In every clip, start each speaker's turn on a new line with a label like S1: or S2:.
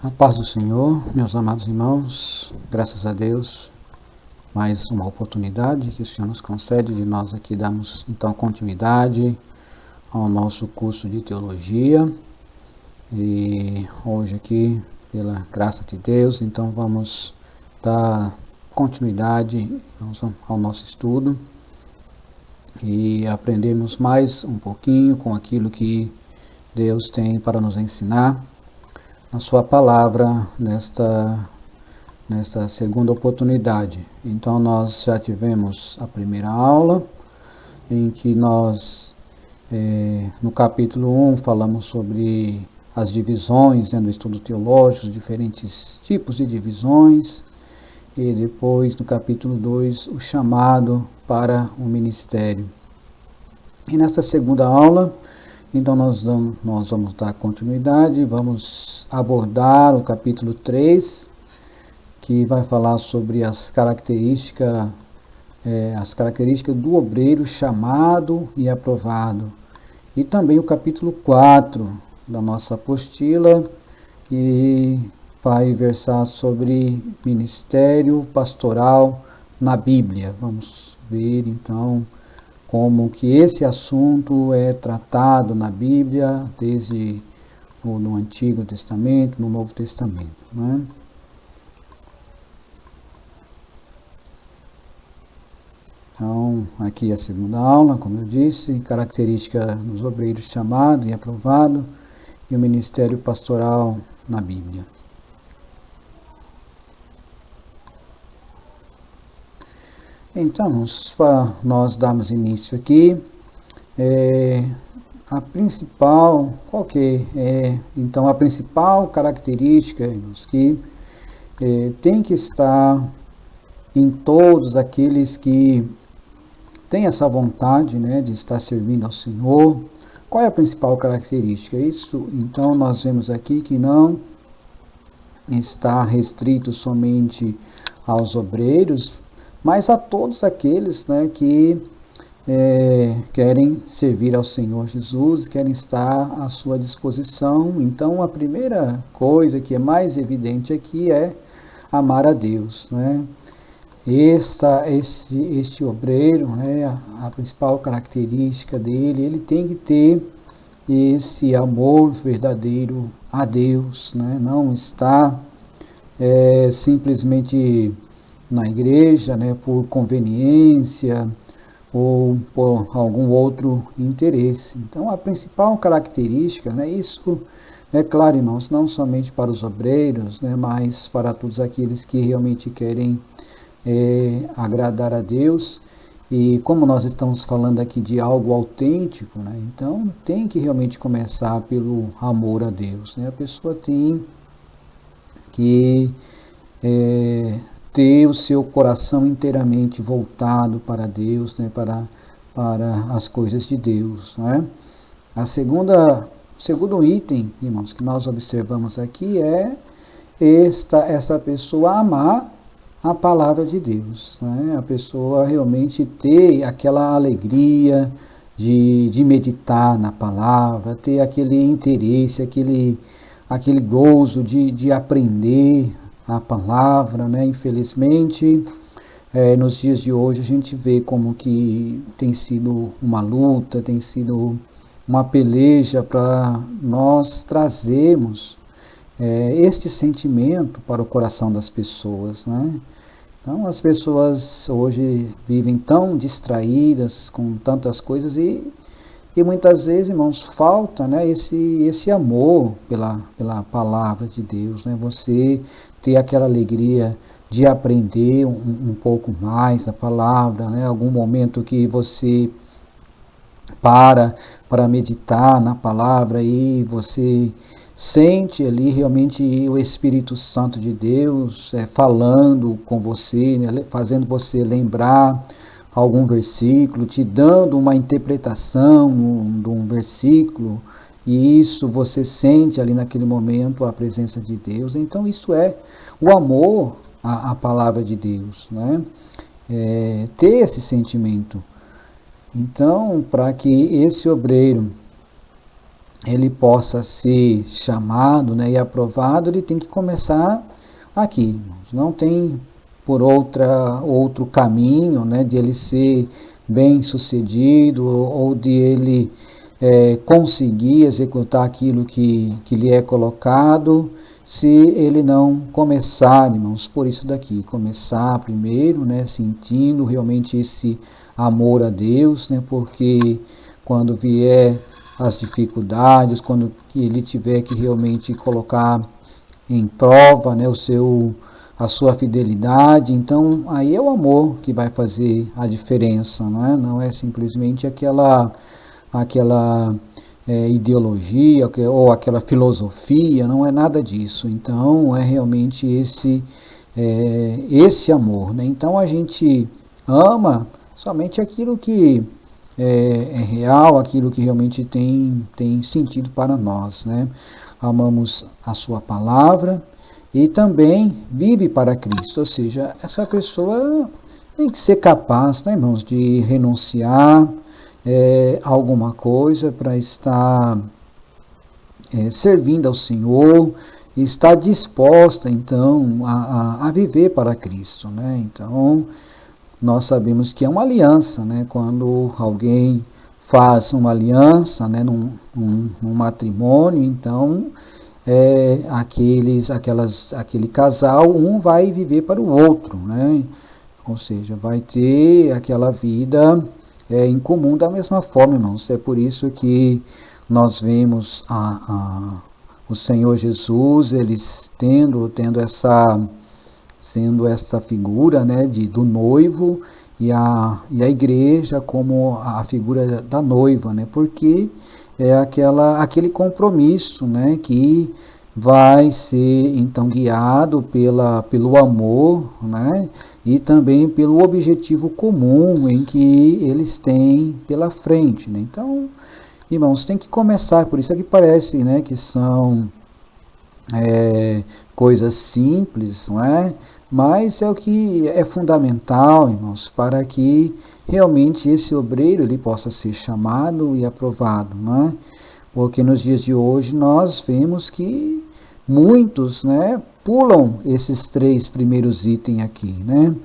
S1: A paz do Senhor, meus amados irmãos, graças a Deus, mais uma oportunidade que o Senhor nos concede de nós aqui darmos então continuidade ao nosso curso de teologia. E hoje aqui, pela graça de Deus, então vamos dar continuidade ao nosso estudo e aprendermos mais um pouquinho com aquilo que Deus tem para nos ensinar a sua palavra nesta segunda oportunidade. Então nós já tivemos a primeira aula, em que nós, no capítulo 1, falamos sobre as divisões do estudo teológico, os diferentes tipos de divisões, e depois no capítulo 2, o chamado para o ministério. E nesta segunda aula, então nós vamos dar continuidade, vamos abordar o capítulo 3, que vai falar sobre as características do obreiro chamado e aprovado. E também o capítulo 4 da nossa apostila, que vai versar sobre ministério pastoral na Bíblia. Vamos ver então como que esse assunto é tratado na Bíblia, desde no Antigo Testamento, no Novo Testamento, né? Então, aqui a segunda aula, como eu disse, característica dos obreiros chamado e aprovado e o ministério pastoral na Bíblia. Então, para nós darmos início aqui, a principal, então a principal característica que tem que estar em todos aqueles que têm essa vontade, de estar servindo ao Senhor. Qual é a principal característica? Isso, então, nós vemos aqui que não está restrito somente aos obreiros, mas a todos aqueles que querem servir ao Senhor Jesus, querem estar à sua disposição. Então, a primeira coisa que é mais evidente aqui é amar a Deus, Este obreiro, a principal característica dele, ele tem que ter esse amor verdadeiro a Deus, Não está simplesmente na igreja, por conveniência ou por algum outro interesse. Então, a principal característica, isso é claro, irmãos, não somente para os obreiros, mas para todos aqueles que realmente querem agradar a Deus. E como nós estamos falando aqui de algo autêntico, então tem que realmente começar pelo amor a Deus. A pessoa tem que ter o seu coração inteiramente voltado para Deus, para as coisas de Deus. O segundo item, irmãos, que nós observamos aqui é esta pessoa amar a palavra de Deus. A pessoa realmente ter aquela alegria de meditar na palavra, ter aquele interesse, aquele gozo de aprender a palavra, Infelizmente, nos dias de hoje a gente vê como que tem sido uma luta, tem sido uma peleja para nós trazermos este sentimento para o coração das pessoas, Então, as pessoas hoje vivem tão distraídas com tantas coisas e muitas vezes, irmãos, falta esse amor pela palavra de Deus, Você ter aquela alegria de aprender um pouco mais da palavra, Algum momento que você para meditar na palavra e você sente ali realmente o Espírito Santo de Deus falando com você, fazendo você lembrar algum versículo, te dando uma interpretação de um versículo, e isso você sente ali naquele momento a presença de Deus. Então isso é o amor à palavra de Deus, ter esse sentimento. Então, para que esse obreiro ele possa ser chamado, né, e aprovado, ele tem que começar aqui. Não tem por outro caminho, né, de ele ser bem sucedido ou de ele conseguir executar aquilo que lhe é colocado, se ele não começar, irmãos, por isso daqui, começar primeiro, né, sentindo realmente esse amor a Deus, né, porque quando vier as dificuldades, quando ele tiver que realmente colocar em prova, né, a sua fidelidade, então aí é o amor que vai fazer a diferença, não é simplesmente aquela ideologia ou aquela filosofia, não é nada disso. Então é realmente esse amor, né? Então a gente ama somente aquilo que é real, aquilo que realmente tem sentido para nós, né? Amamos a sua palavra e também vive para Cristo, ou seja, essa pessoa tem que ser capaz, né, irmãos, de renunciar alguma coisa para estar servindo ao Senhor e estar disposta, então, a viver para Cristo, né? Então, nós sabemos que é uma aliança, né? Quando alguém faz uma aliança, né, num matrimônio, então aquele casal, um vai viver para o outro, né? Ou seja, vai ter aquela vida em comum da mesma forma, irmãos. É por isso que nós vemos o Senhor Jesus, eles sendo essa figura, né, do noivo e a igreja como a figura da noiva, né, porque é aquele compromisso, né, que vai ser então guiado pelo amor, né, e também pelo objetivo comum em que eles têm pela frente, né. Então, irmãos, tem que começar, por isso é que parece, né, que são coisas simples, não é? Mas é o que é fundamental, irmãos, para que realmente esse obreiro ele possa ser chamado e aprovado, não é? Porque nos dias de hoje nós vemos que muitos, né, pulam esses 3 primeiros itens aqui, né?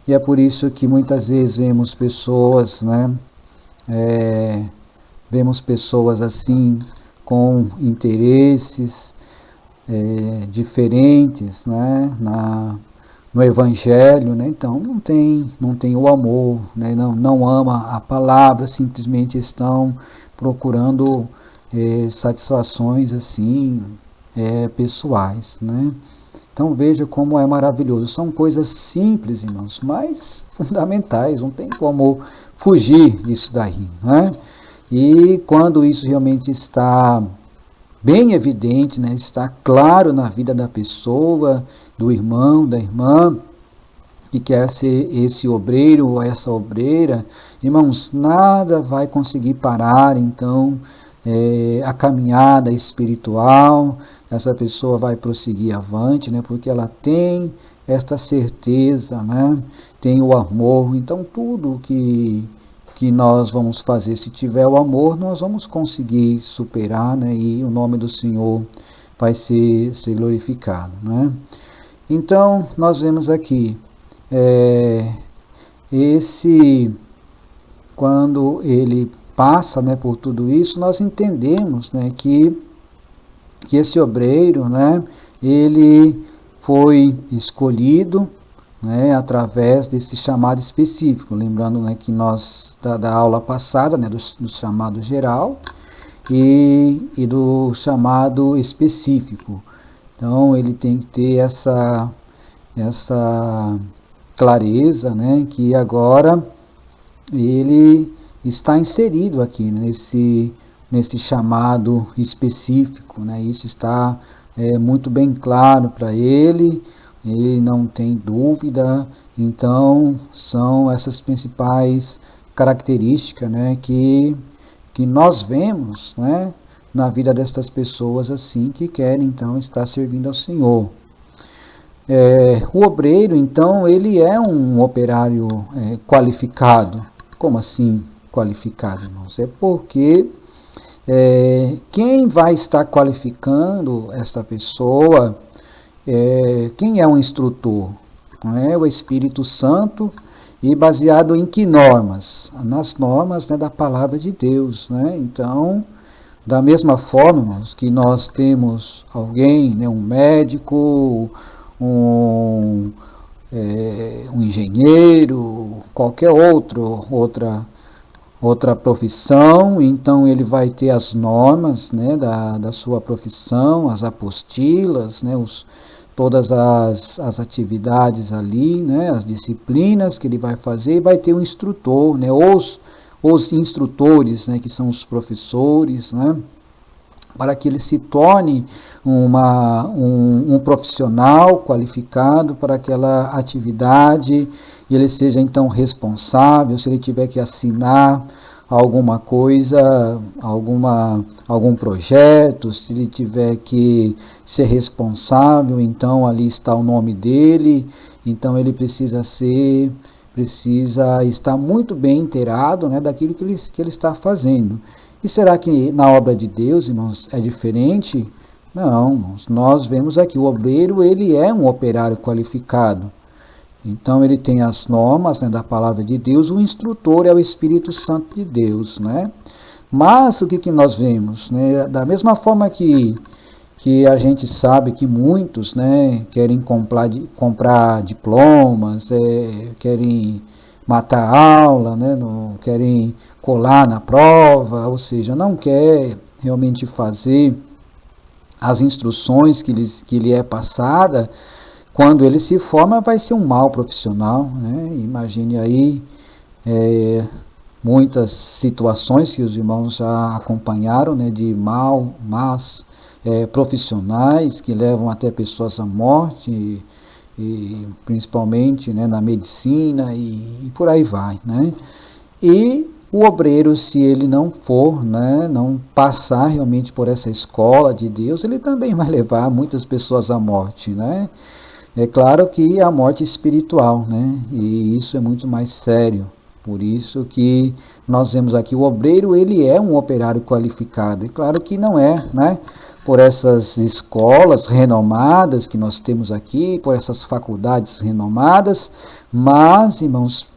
S1: E é por isso que muitas vezes vemos pessoas, né, vemos pessoas assim com interesses diferentes, né, no Evangelho, né? Então não tem o amor, né? Não ama a palavra, simplesmente estão procurando satisfações assim pessoais, né? Então veja como é maravilhoso. São coisas simples, irmãos, mas fundamentais. Não tem como fugir disso daí, né? E quando isso realmente está bem evidente, né, está claro na vida da pessoa, do irmão, da irmã, que quer ser esse obreiro ou essa obreira, irmãos, nada vai conseguir parar, então, a caminhada espiritual, essa pessoa vai prosseguir avante, né, porque ela tem esta certeza, né, tem o amor, então tudo que nós vamos fazer, se tiver o amor, nós vamos conseguir superar, né, e o nome do Senhor vai ser glorificado, né. Então, nós vemos aqui, quando ele passa, né, por tudo isso, nós entendemos, né, que esse obreiro, né, ele foi escolhido, né, através desse chamado específico, lembrando, né, que nós da aula passada, né, do chamado geral e do chamado específico. Então ele tem que ter essa clareza, né, que agora ele está inserido aqui nesse chamado específico, né, isso está muito bem claro para ele não tem dúvida. Então são essas principais características, né, que nós vemos, né, na vida destas pessoas assim que querem então estar servindo ao Senhor. O obreiro, então, ele é um operário qualificado. Como assim qualificado, irmãos? É porque Quem vai estar qualificando esta pessoa? Quem é o instrutor? Não é o Espírito Santo. E baseado em que normas? Nas normas, né, da palavra de Deus, né? Então, da mesma forma, irmãos, que nós temos alguém, né, um médico, um, um engenheiro, qualquer outra profissão, então ele vai ter as normas, né, da sua profissão, as apostilas, né, todas as atividades ali, né, as disciplinas que ele vai fazer, e vai ter um instrutor, né, os instrutores, né, que são os professores, né, para que ele se torne um profissional qualificado para aquela atividade, e ele seja então responsável, se ele tiver que assinar alguma coisa, algum projeto, se ele tiver que ser responsável, então ali está o nome dele, então ele precisa estar muito bem inteirado, né, daquilo que ele está fazendo. E será que na obra de Deus, irmãos, é diferente? Não, irmãos, nós vemos aqui, o obreiro, ele é um operário qualificado. Então ele tem as normas, né, da palavra de Deus, o instrutor é o Espírito Santo de Deus, né? Mas o que nós vemos, né? Da mesma forma que a gente sabe que muitos, né, querem comprar diplomas, querem matar a aula, né, não querem colar na prova, ou seja, não quer realmente fazer as instruções que lhe é passada. Quando ele se forma, vai ser um mau profissional, né? Imagine aí muitas situações que os irmãos já acompanharam, né, de más profissionais que levam até pessoas à morte, e principalmente, né, na medicina e por aí vai, né? E o obreiro, se ele não for, né, não passar realmente por essa escola de Deus, ele também vai levar muitas pessoas à morte, né? É claro que a morte espiritual, né? E isso é muito mais sério. Por isso que nós vemos aqui o obreiro, ele é um operário qualificado. E claro que não é, né? Por essas escolas renomadas que nós temos aqui, por essas faculdades renomadas, mas, irmãos,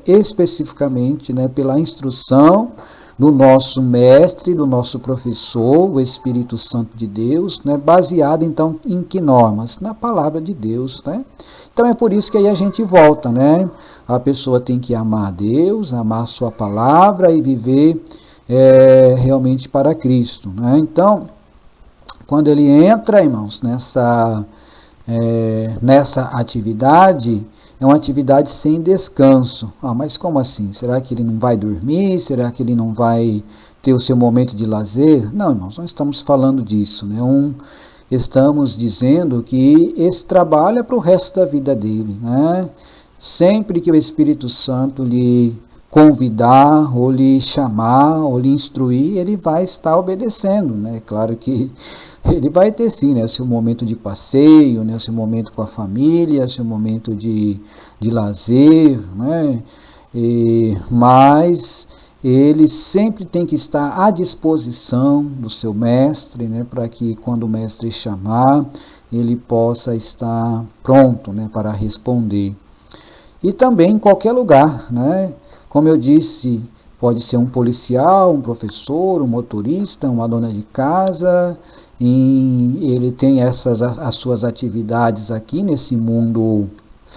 S1: especificamente, né, pela instrução do nosso mestre, do nosso professor, o Espírito Santo de Deus, né, baseado então em que normas? Na palavra de Deus, né? Então é por isso que aí a gente volta, né? A pessoa tem que amar a Deus, amar a sua palavra e viver realmente para Cristo, né? Então, quando ele entra, irmãos, nessa atividade, é uma atividade sem descanso. Mas como assim? Será que ele não vai dormir? Será que ele não vai ter o seu momento de lazer? Não, irmãos, não estamos falando disso, né? Estamos dizendo que esse trabalho é para o resto da vida dele, né? Sempre que o Espírito Santo lhe convidar, ou lhe chamar, ou lhe instruir, ele vai estar obedecendo, né? Claro que ele vai ter sim, né, seu momento de passeio, né, seu momento com a família, seu momento de lazer, né, mas ele sempre tem que estar à disposição do seu mestre, né, para que quando o mestre chamar, ele possa estar pronto, né, para responder. E também em qualquer lugar, né, como eu disse, pode ser um policial, um professor, um motorista, uma dona de casa, e ele tem as suas atividades aqui nesse mundo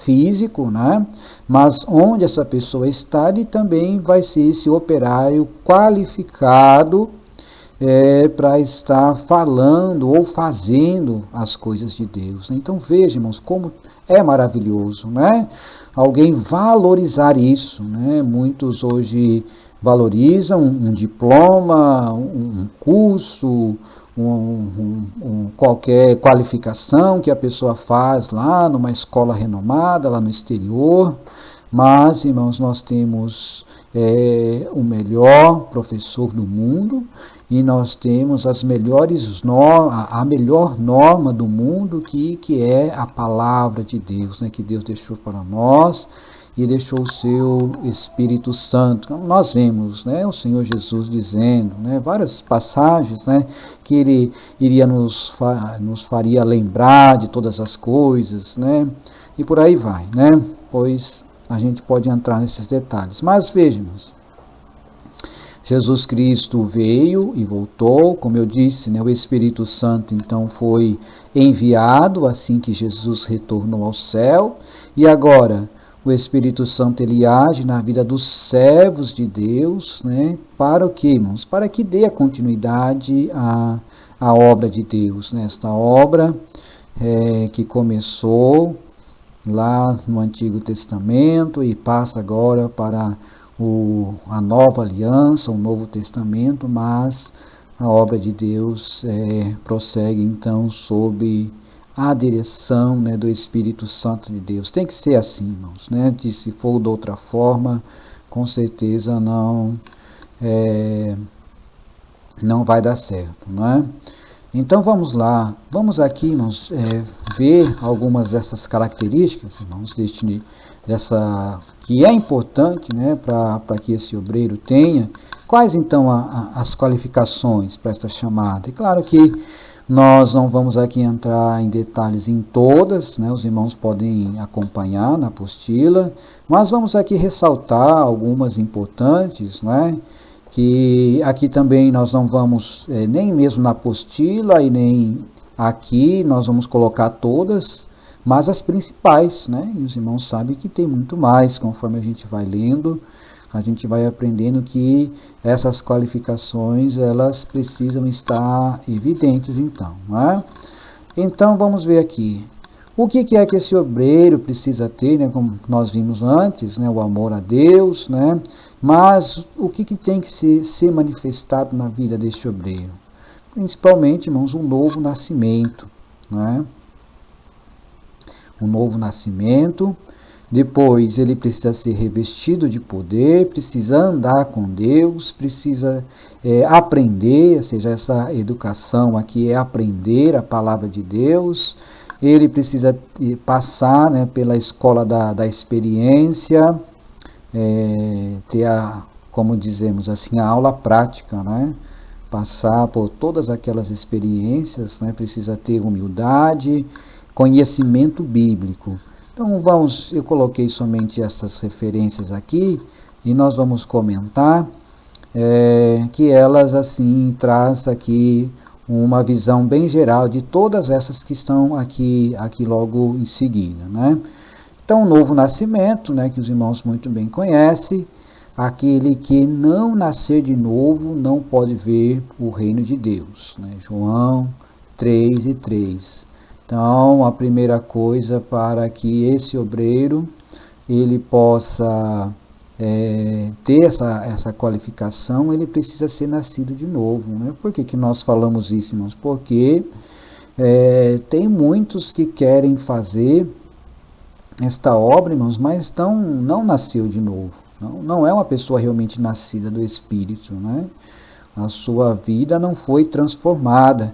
S1: físico, né? Mas onde essa pessoa está, ele também vai ser esse operário qualificado para estar falando ou fazendo as coisas de Deus. Então veja, irmãos, como é maravilhoso, né? Alguém valorizar isso, né? Muitos hoje valorizam um diploma, um curso, qualquer qualificação que a pessoa faz lá numa escola renomada, lá no exterior. Mas, irmãos, nós temos o melhor professor do mundo, e nós temos a melhor norma do mundo, que é a palavra de Deus, né, que Deus deixou para nós, e deixou o seu Espírito Santo. Nós vemos, né, o Senhor Jesus dizendo, né, várias passagens, né, que ele iria nos faria lembrar de todas as coisas, né, e por aí vai, né, pois a gente pode entrar nesses detalhes. Mas vejamos, Jesus Cristo veio e voltou, como eu disse, né, o Espírito Santo então foi enviado assim que Jesus retornou ao céu, e agora o Espírito Santo ele age na vida dos servos de Deus, né, para o que, irmãos? Para que dê a continuidade à obra de Deus, né, esta obra que começou lá no Antigo Testamento e passa agora para a nova aliança, o Novo Testamento, mas a obra de Deus prossegue então sob a direção, né, do Espírito Santo de Deus. Tem que ser assim, irmãos, né? Se for de outra forma, com certeza não vai dar certo, não é? Então vamos lá, vamos aqui, irmãos, ver algumas dessas características, irmãos, que é importante, né, para que esse obreiro tenha. Quais então as qualificações para esta chamada? É claro que nós não vamos aqui entrar em detalhes em todas, né, os irmãos podem acompanhar na apostila, mas vamos aqui ressaltar algumas importantes, né, que aqui também nós não vamos, nem mesmo na apostila e nem aqui nós vamos colocar todas, mas as principais, né? E os irmãos sabem que tem muito mais, conforme a gente vai lendo, a gente vai aprendendo que essas qualificações, elas precisam estar evidentes então, né? Então vamos ver aqui. O que é que esse obreiro precisa ter, né? Como nós vimos antes, né? O amor a Deus, né? Mas o que tem que ser manifestado na vida deste obreiro? Principalmente, irmãos, um novo nascimento, né? Um novo nascimento. Depois ele precisa ser revestido de poder, precisa andar com Deus, precisa aprender, ou seja, essa educação aqui é aprender a palavra de Deus. Ele precisa passar, né, pela escola da experiência, ter como dizemos assim, a aula prática, né? Passar por todas aquelas experiências, né? Precisa ter humildade, conhecimento bíblico. Então eu coloquei somente essas referências aqui e nós vamos comentar que elas assim traz aqui uma visão bem geral de todas essas que estão aqui logo em seguida, né? Então, o novo nascimento, né, que os irmãos muito bem conhecem, aquele que não nascer de novo não pode ver o reino de Deus, né? João 3:3. Então, a primeira coisa para que esse obreiro ele possa ter essa qualificação, ele precisa ser nascido de novo, né? Por que nós falamos isso, irmãos? Porque tem muitos que querem fazer esta obra, irmãos, mas não nasceu de novo. Não é uma pessoa realmente nascida do Espírito, né? A sua vida não foi transformada.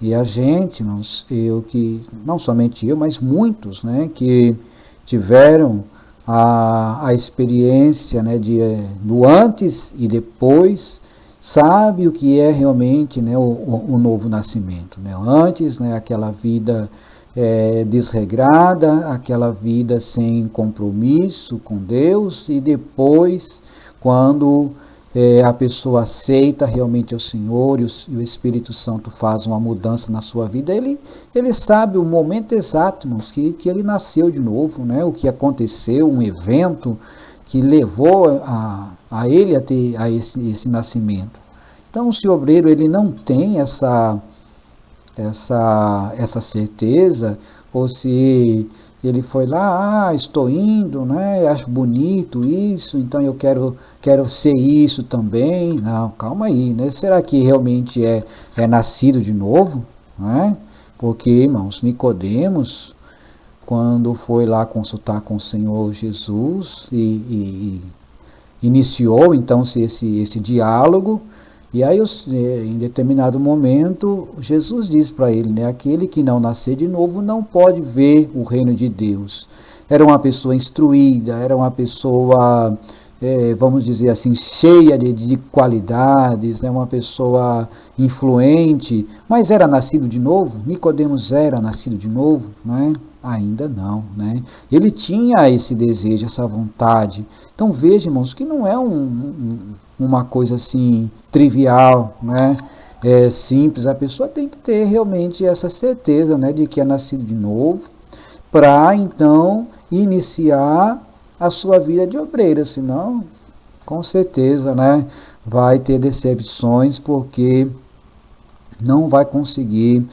S1: E a gente, irmãos, não somente eu, mas muitos, né, que tiveram a experiência, né, do antes e depois, sabe o que é realmente, né, o novo nascimento, né? Antes, né, aquela vida desregrada, aquela vida sem compromisso com Deus, e depois, quando a pessoa aceita realmente o Senhor e o Espírito Santo faz uma mudança na sua vida, ele sabe o momento exato, irmãos, que ele nasceu de novo, né? O que aconteceu, um evento que levou a ele a ter esse nascimento. Então, se o obreiro ele não tem essa certeza, ou se ele foi lá, estou indo, né, acho bonito isso, então eu quero ser isso também. Não, calma aí, né? Será que realmente é nascido de novo? Né? Porque, irmãos, Nicodemos, quando foi lá consultar com o Senhor Jesus e iniciou então esse diálogo, e aí, em determinado momento, Jesus diz para ele, né, aquele que não nascer de novo não pode ver o reino de Deus. era uma pessoa instruída, era uma pessoa, vamos dizer assim, cheia de qualidades, né? Uma pessoa influente, mas era nascido de novo? Nicodemos era nascido de novo, né? Ainda não, né? Ele tinha esse desejo, essa vontade. Então veja, irmãos, que não é uma coisa assim trivial, né? É simples. A pessoa tem que ter realmente essa certeza, né, de que é nascido de novo, para então iniciar a sua vida de obreiro, senão, com certeza, né, vai ter decepções, porque não vai conseguir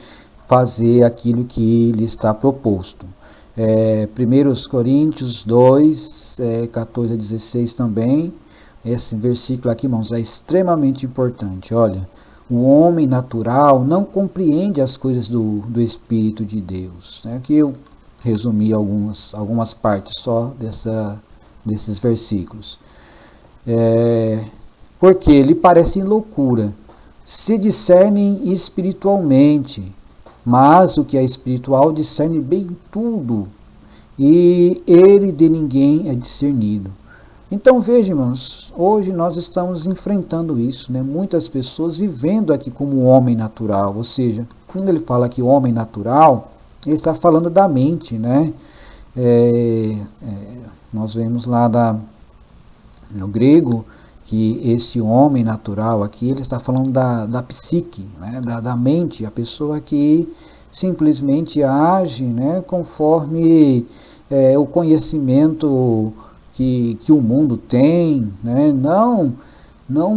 S1: fazer aquilo que lhe está proposto. 1 Coríntios 2, 14 a 16 também, esse versículo aqui, irmãos, é extremamente importante. Olha, o homem natural não compreende as coisas do Espírito de Deus. Aqui eu resumi algumas partes só desses versículos. Porque lhe parecem loucura, se discernem espiritualmente, mas o que é espiritual discerne bem tudo, e ele de ninguém é discernido. Então veja, irmãos, hoje nós estamos enfrentando isso, né? Muitas pessoas vivendo aqui como homem natural, ou seja, quando ele fala que homem natural, ele está falando da mente, né? Nós vemos lá no grego que esse homem natural aqui, ele está falando da psique, né? da mente, a pessoa que simplesmente age, né? Conforme o conhecimento que o mundo tem, né? Não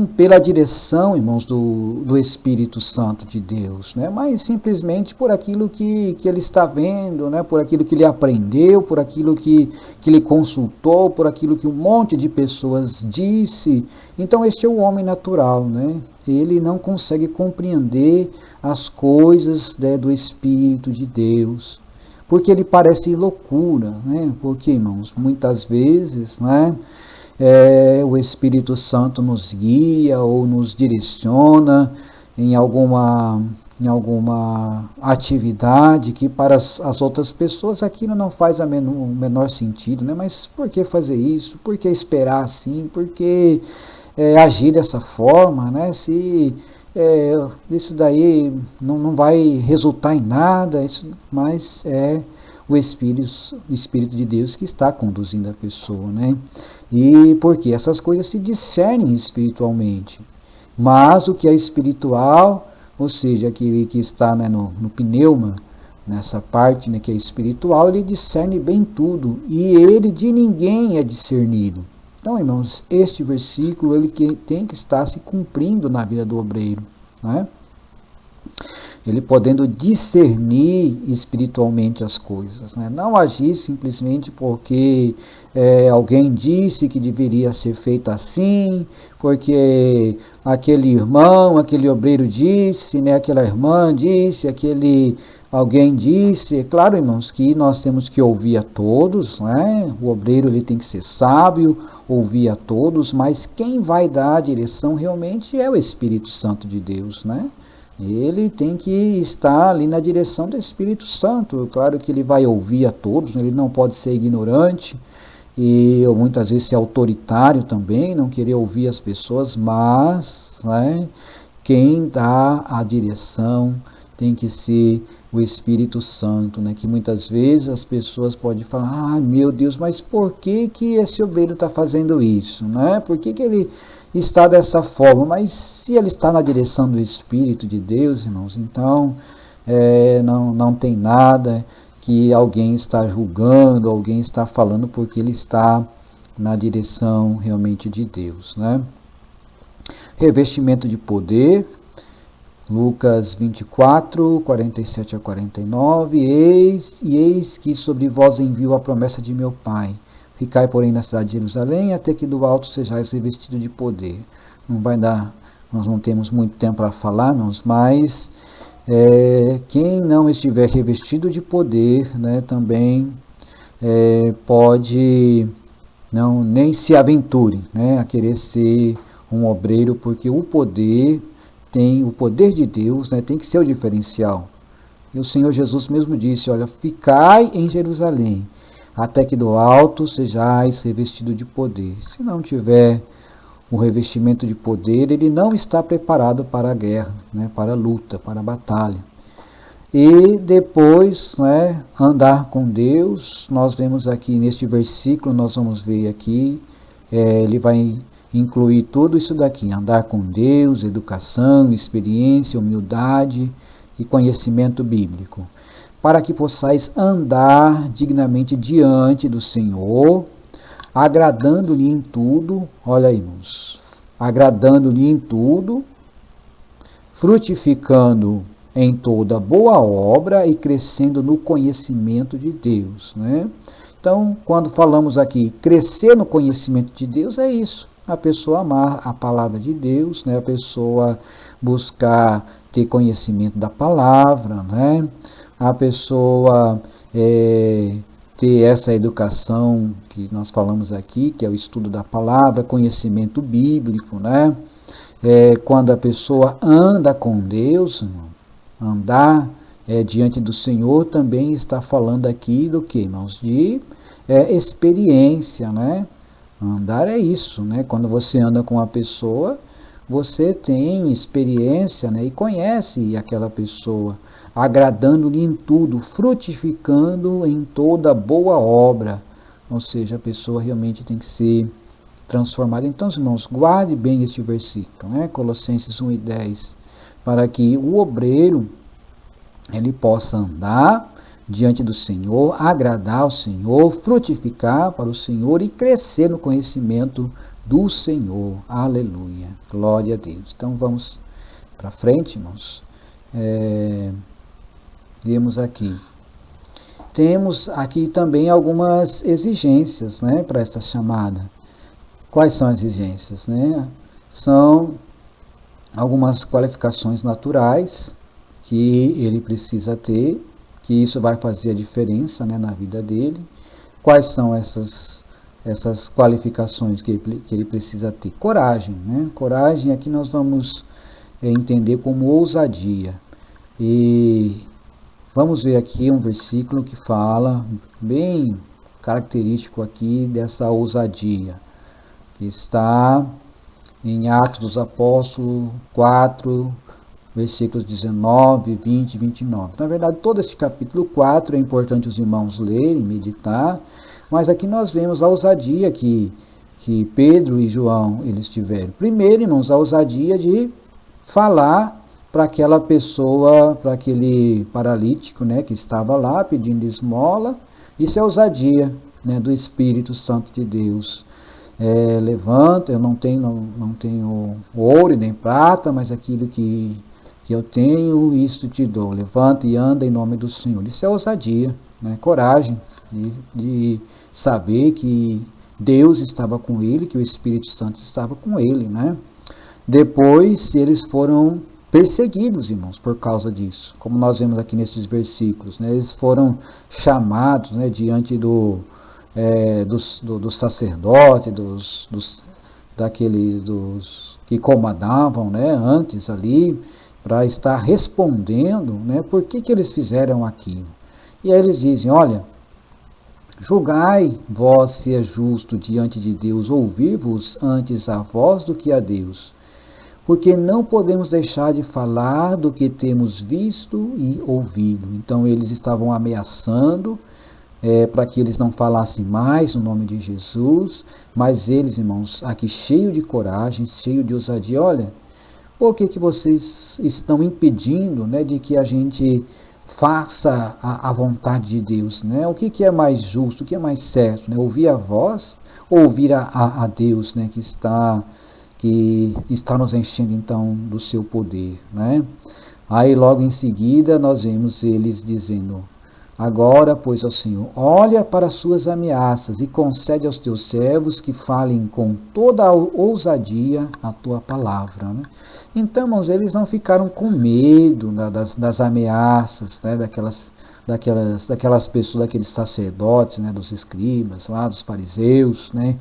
S1: pela direção, irmãos, do Espírito Santo de Deus, né? Mas simplesmente por aquilo que ele está vendo, né? Por aquilo que ele aprendeu, por aquilo que ele consultou, por aquilo que um monte de pessoas disse. Então este é o homem natural, né? Ele não consegue compreender as coisas, né, do Espírito de Deus, porque ele parece loucura, né? Porque, irmãos, muitas vezes, né, o Espírito Santo nos guia ou nos direciona em alguma atividade que para as outras pessoas aquilo não faz o menor sentido, né? Mas por que fazer isso? Por que esperar assim? Por que agir dessa forma, né? Se isso daí não vai resultar em nada, mas é o Espírito de Deus que está conduzindo a pessoa, né? E porque essas coisas se discernem espiritualmente, mas o que é espiritual, ou seja, aquele que está, né, no pneuma, nessa parte, né, que é espiritual, ele discerne bem tudo, e ele de ninguém é discernido. Então, irmãos, este versículo ele tem que estar se cumprindo na vida do obreiro, né? Ele podendo discernir espiritualmente as coisas, né? Não agir simplesmente porque alguém disse que deveria ser feito assim, porque aquele irmão, aquele obreiro disse, né? Aquela irmã disse, alguém disse. É claro, irmãos, que nós temos que ouvir a todos, né? O obreiro ele tem que ser sábio, ouvir a todos, mas quem vai dar a direção realmente é o Espírito Santo de Deus, né? Ele tem que estar ali na direção do Espírito Santo. Claro que ele vai ouvir a todos, ele não pode ser ignorante e muitas vezes ser autoritário também, não querer ouvir as pessoas, mas, né, quem dá a direção tem que ser o Espírito Santo, né? Que muitas vezes as pessoas podem falar, meu Deus, mas por que esse obreiro está fazendo isso, né? Por que ele está dessa forma? Mas se ele está na direção do Espírito de Deus, irmãos, então não tem nada que alguém está julgando, alguém está falando, porque ele está na direção realmente de Deus, né? Revestimento de poder, Lucas 24, 47 a 49, eis que sobre vós envio a promessa de meu Pai. Ficai, porém, na cidade de Jerusalém, até que do alto sejais revestido de poder. Não vai dar, nós não temos muito tempo para falar, mas quem não estiver revestido de poder, né, também pode nem se aventure, né, a querer ser um obreiro, porque o poder de Deus, né, tem que ser o diferencial. E o Senhor Jesus mesmo disse, olha, ficai em Jerusalém, até que do alto sejais revestido de poder. Se não tiver o revestimento de poder, ele não está preparado para a guerra, né, para a luta, para a batalha. E depois, né, andar com Deus, nós vemos aqui neste versículo, nós vamos ver aqui, ele vai incluir tudo isso daqui, andar com Deus, educação, experiência, humildade e conhecimento bíblico, para que possais andar dignamente diante do Senhor, agradando-lhe em tudo, olha aí, irmãos, agradando-lhe em tudo, frutificando em toda boa obra e crescendo no conhecimento de Deus, né? Então, quando falamos aqui crescer no conhecimento de Deus, é isso. A pessoa amar a palavra de Deus, né? A pessoa buscar ter conhecimento da palavra, né? A pessoa ter essa educação que nós falamos aqui, que é o estudo da palavra, conhecimento bíblico, né? Quando a pessoa anda com Deus, andar diante do Senhor, também está falando aqui do que, irmãos? De experiência, né? Andar é isso, né? Quando você anda com uma pessoa, você tem experiência, né? E conhece aquela pessoa, agradando-lhe em tudo, frutificando em toda boa obra. Ou seja, a pessoa realmente tem que ser transformada. Então, irmãos, guarde bem este versículo, né? Colossenses 1:10, para que o obreiro ele possa andar diante do Senhor, agradar ao Senhor, frutificar para o Senhor e crescer no conhecimento do Senhor. Aleluia. Glória a Deus. Então vamos para frente, irmãos. Vemos aqui. Temos aqui também algumas exigências, né, para esta chamada. Quais são as exigências, né? São algumas qualificações naturais que ele precisa ter, que isso vai fazer a diferença, né, na vida dele. Quais são essas qualificações que ele precisa ter? Coragem, né? Coragem aqui nós vamos entender como ousadia. E vamos ver aqui um versículo que fala, bem característico aqui dessa ousadia, que está em Atos dos Apóstolos 4, versículos 19, 20 e 29. Na verdade, todo esse capítulo 4 é importante os irmãos lerem, meditar, mas aqui nós vemos a ousadia que Pedro e João eles tiveram. Primeiro, irmãos, a ousadia de falar para aquela pessoa, para aquele paralítico, né, que estava lá pedindo esmola. Isso é ousadia, né, do Espírito Santo de Deus. Levanta, eu não tenho ouro e nem prata, mas aquilo que eu tenho, isto te dou. Levanta e anda em nome do Senhor. Isso é ousadia, né? Coragem de saber que Deus estava com ele, que o Espírito Santo estava com ele, né? Depois, eles foram perseguidos, irmãos, por causa disso. Como nós vemos aqui nesses versículos, né? Eles foram chamados, né, diante dos sacerdotes, daqueles que comandavam, né, antes ali, para estar respondendo, né, por que eles fizeram aquilo. E aí eles dizem, olha, julgai vós se é justo diante de Deus ouvir-vos antes a vós do que a Deus, porque não podemos deixar de falar do que temos visto e ouvido. Então eles estavam ameaçando para que eles não falassem mais no nome de Jesus, mas eles, irmãos, aqui cheio de coragem, cheio de ousadia, olha, por que vocês estão impedindo, né, de que a gente faça a vontade de Deus, né? O que é mais justo, o que é mais certo, né? Ouvir a voz ou ouvir a Deus, né, que está nos enchendo então do seu poder, né? Aí logo em seguida nós vemos eles dizendo, agora, pois, ó Senhor, olha para as suas ameaças e concede aos teus servos que falem com toda a ousadia a tua palavra, né? Então, irmãos, eles não ficaram com medo das ameaças, né, daquelas pessoas, daqueles sacerdotes, né, dos escribas, lá, dos fariseus, né?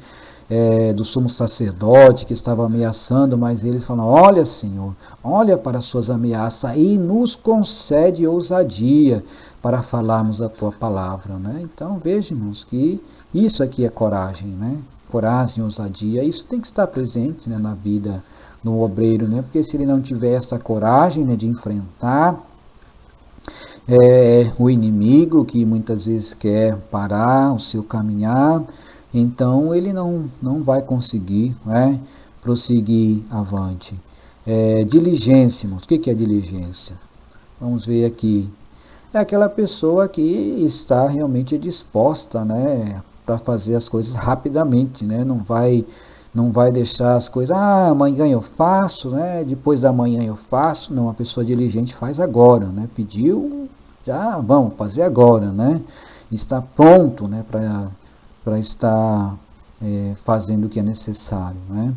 S1: do sumo sacerdote que estava ameaçando, mas eles falam, olha Senhor, olha para as suas ameaças e nos concede ousadia para falarmos a tua palavra, né? Então vejamos que isso aqui é coragem, né? Coragem, ousadia, isso tem que estar presente, né, na vida do obreiro, né? Porque se ele não tiver essa coragem, né, de enfrentar o inimigo que muitas vezes quer parar o seu caminhar, então ele não vai conseguir, né, prosseguir avante. Diligência, o que é diligência? Vamos ver aqui. É aquela pessoa que está realmente disposta, né, para fazer as coisas rapidamente, né, não vai deixar as coisas, amanhã eu faço, né, depois da manhã eu faço. Não, a pessoa diligente faz agora, né, pediu, já vamos fazer agora, né, está pronto, né, para estar fazendo o que é necessário, né.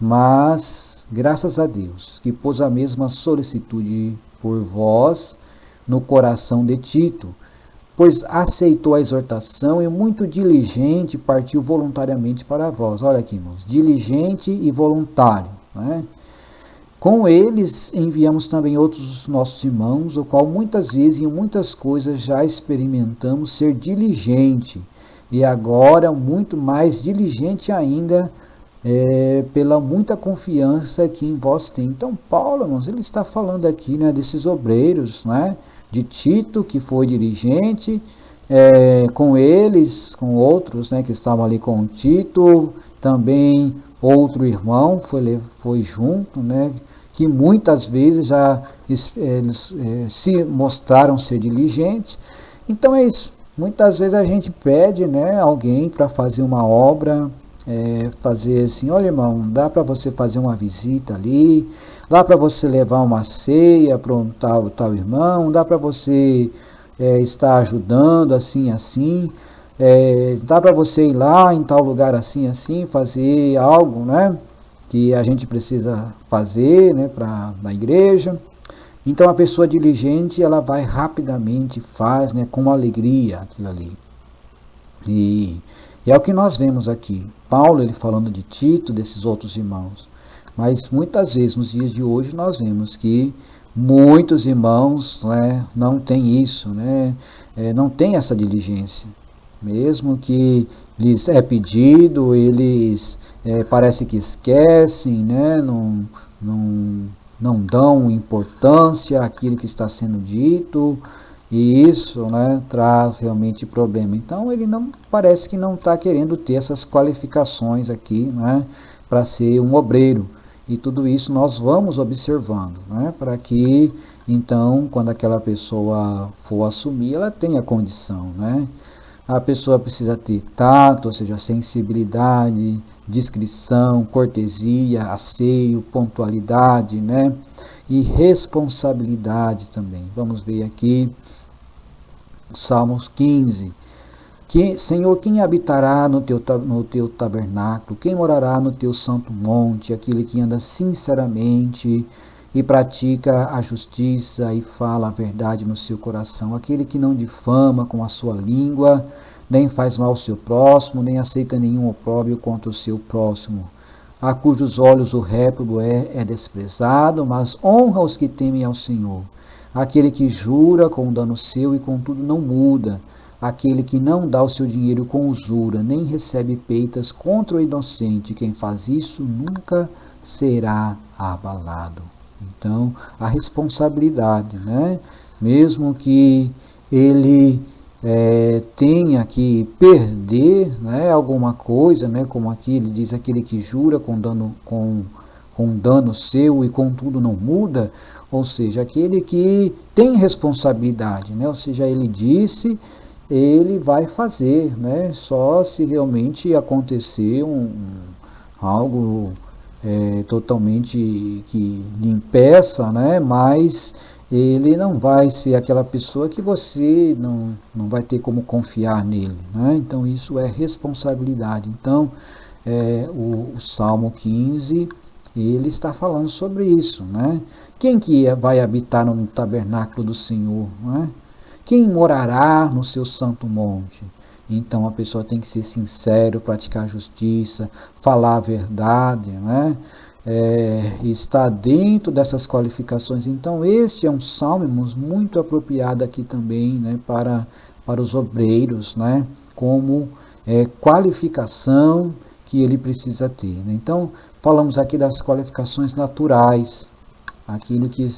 S1: Mas, graças a Deus, que pôs a mesma solicitude por vós no coração de Tito, pois aceitou a exortação e muito diligente partiu voluntariamente para vós. Olha aqui, irmãos, diligente e voluntário, né? Com eles enviamos também outros nossos irmãos, o qual muitas vezes em muitas coisas já experimentamos ser diligente, e agora muito mais diligente ainda, pela muita confiança que em vós tem. Então Paulo, irmãos, ele está falando aqui, né, desses obreiros, né, de Tito, que foi dirigente, com eles, com outros, né, que estavam ali com Tito, também outro irmão foi junto, né, que muitas vezes já eles se mostraram ser diligentes. Então é isso. Muitas vezes a gente pede, né, alguém para fazer uma obra, fazer assim, olha irmão, dá para você fazer uma visita ali, dá para você levar uma ceia para um tal irmão, dá para você estar ajudando assim, assim, dá para você ir lá em tal lugar assim, assim, fazer algo, né, que a gente precisa fazer, né, na igreja. Então a pessoa diligente, ela vai rapidamente, faz, né, com alegria aquilo ali. E é o que nós vemos aqui. Paulo, ele falando de Tito, desses outros irmãos. Mas muitas vezes, nos dias de hoje, nós vemos que muitos irmãos, né, não têm isso, né, não têm essa diligência. Mesmo que lhes é pedido, eles parece que esquecem, né, não dão importância àquilo que está sendo dito, e isso, né, traz realmente problema. Então ele não parece que não está querendo ter essas qualificações aqui, né, para ser um obreiro. E tudo isso nós vamos observando, né, para que então quando aquela pessoa for assumir, ela tenha condição, né. A pessoa precisa ter tato, ou seja, sensibilidade, discrição, cortesia, asseio, pontualidade, né? E responsabilidade também. Vamos ver aqui, Salmos 15. Senhor, quem habitará no teu tabernáculo? Quem morará no teu santo monte? Aquele que anda sinceramente e pratica a justiça e fala a verdade no seu coração. Aquele que não difama com a sua língua, nem faz mal ao seu próximo, nem aceita nenhum opróbrio contra o seu próximo. A cujos olhos o réprobo é desprezado, mas honra os que temem ao Senhor. Aquele que jura com dano seu e contudo não muda. Aquele que não dá o seu dinheiro com usura, nem recebe peitas contra o inocente. Quem faz isso nunca será abalado. Então, a responsabilidade, né? Mesmo que ele tenha que perder, né, alguma coisa, né, como aqui ele diz, aquele que jura com dano seu e contudo não muda, ou seja, aquele que tem responsabilidade, né, ou seja, ele disse, ele vai fazer, né, só se realmente acontecer algo totalmente que lhe impeça, né, mas ele não vai ser aquela pessoa que você não vai ter como confiar nele, né? Então isso é responsabilidade. Então o Salmo 15, ele está falando sobre isso, né? Quem que vai habitar no tabernáculo do Senhor, né? Quem morará no seu santo monte? Então a pessoa tem que ser sincero, praticar a justiça, falar a verdade, né? Está dentro dessas qualificações. Então este é um salmo, irmãos, muito apropriado aqui também, né, para os obreiros, né, como qualificação que ele precisa ter, né? Então falamos aqui das qualificações naturais, aquilo que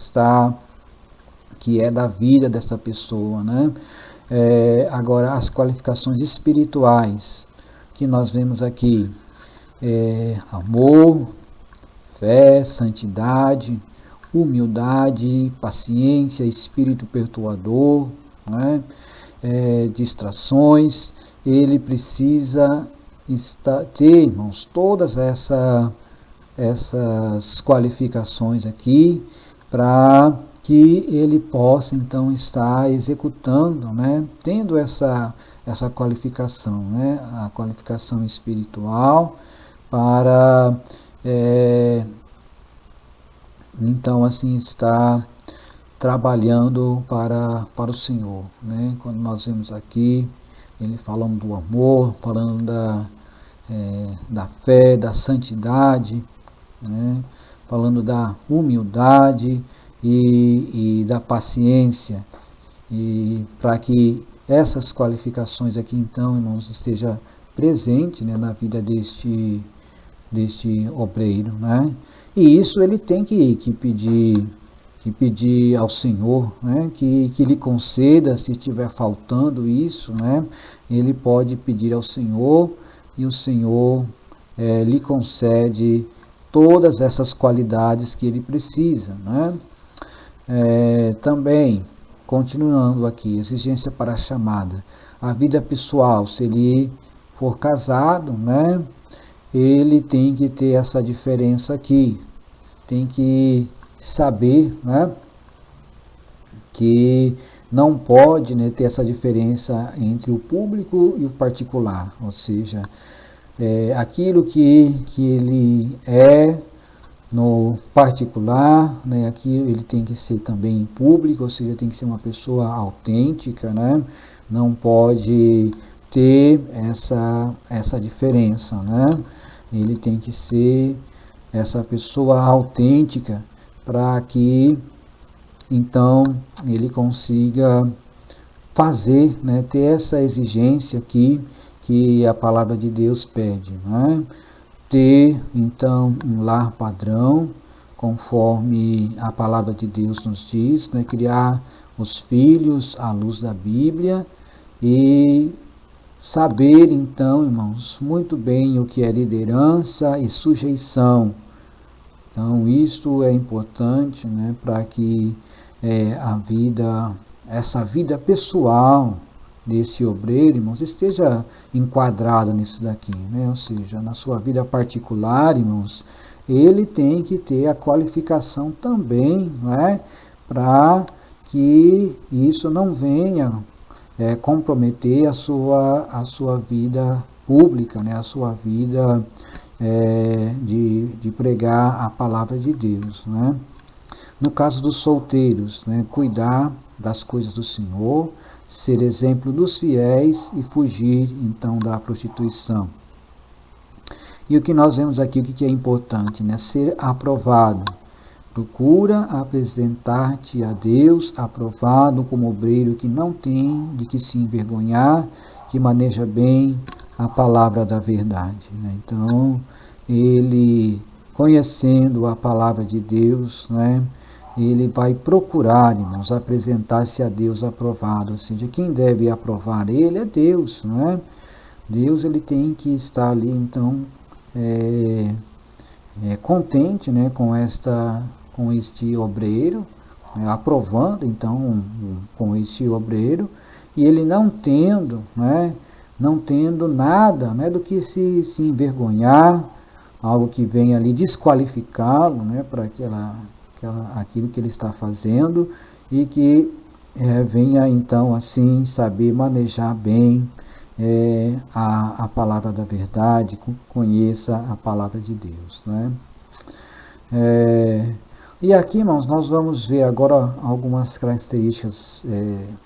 S1: é da vida dessa pessoa, né? Agora as qualificações espirituais que nós vemos aqui, amor, fé, santidade, humildade, paciência, espírito perturbador, né? Distrações. Ele precisa ter, irmãos, todas essas qualificações aqui para que ele possa então estar executando, né? Tendo essa qualificação, né? A qualificação espiritual para então assim estar trabalhando para o Senhor, né? Quando nós vemos aqui ele falando do amor, falando da fé, da santidade, né? Falando da humildade e da paciência, e para que essas qualificações aqui então, irmãos, esteja presente, né, na vida deste obreiro, né? E isso ele tem que pedir ao Senhor, né, que lhe conceda. Se estiver faltando isso, né, ele pode pedir ao Senhor e o Senhor lhe concede todas essas qualidades que ele precisa, né? Também, continuando aqui, exigência para a chamada. A vida pessoal, se ele for casado, né, ele tem que ter essa diferença aqui, tem que saber, né, que não pode, né, ter essa diferença entre o público e o particular, ou seja, aquilo que ele é no particular, né, aqui ele tem que ser também público, ou seja, tem que ser uma pessoa autêntica, né, não pode ter essa diferença, né, ele tem que ser essa pessoa autêntica para que então ele consiga fazer, né, ter essa exigência aqui que a palavra de Deus pede, né? Ter então um lar padrão, conforme a palavra de Deus nos diz, né? Criar os filhos à luz da Bíblia e saber então, irmãos, muito bem o que é liderança e sujeição. Então isso é importante, né, para que essa vida pessoal desse obreiro, irmãos, esteja enquadrada nisso daqui, né? Ou seja, na sua vida particular, irmãos, ele tem que ter a qualificação também, né, para que isso não venha comprometer a sua vida pública, né, a sua vida de pregar a palavra de Deus, né? No caso dos solteiros, né, cuidar das coisas do Senhor, ser exemplo dos fiéis e fugir então da prostituição. E o que nós vemos aqui, o que é importante, né? Ser aprovado. Procura apresentar-te a Deus aprovado como obreiro que não tem de que se envergonhar, que maneja bem a palavra da verdade, né? Então, ele, conhecendo a palavra de Deus, né, ele vai procurar, irmãos, apresentar-se a Deus aprovado, ou seja, quem deve aprovar ele é Deus, né? Deus, ele tem que estar ali, então, contente, né, com este obreiro, né, aprovando, então, com este obreiro, e ele não tendo, né, não tendo nada, né, do que se envergonhar, algo que venha ali desqualificá-lo, né, para aquilo que ele está fazendo, e que venha então assim saber manejar bem a palavra da verdade, conheça a palavra de Deus, né? E aqui, irmãos, nós vamos ver agora algumas características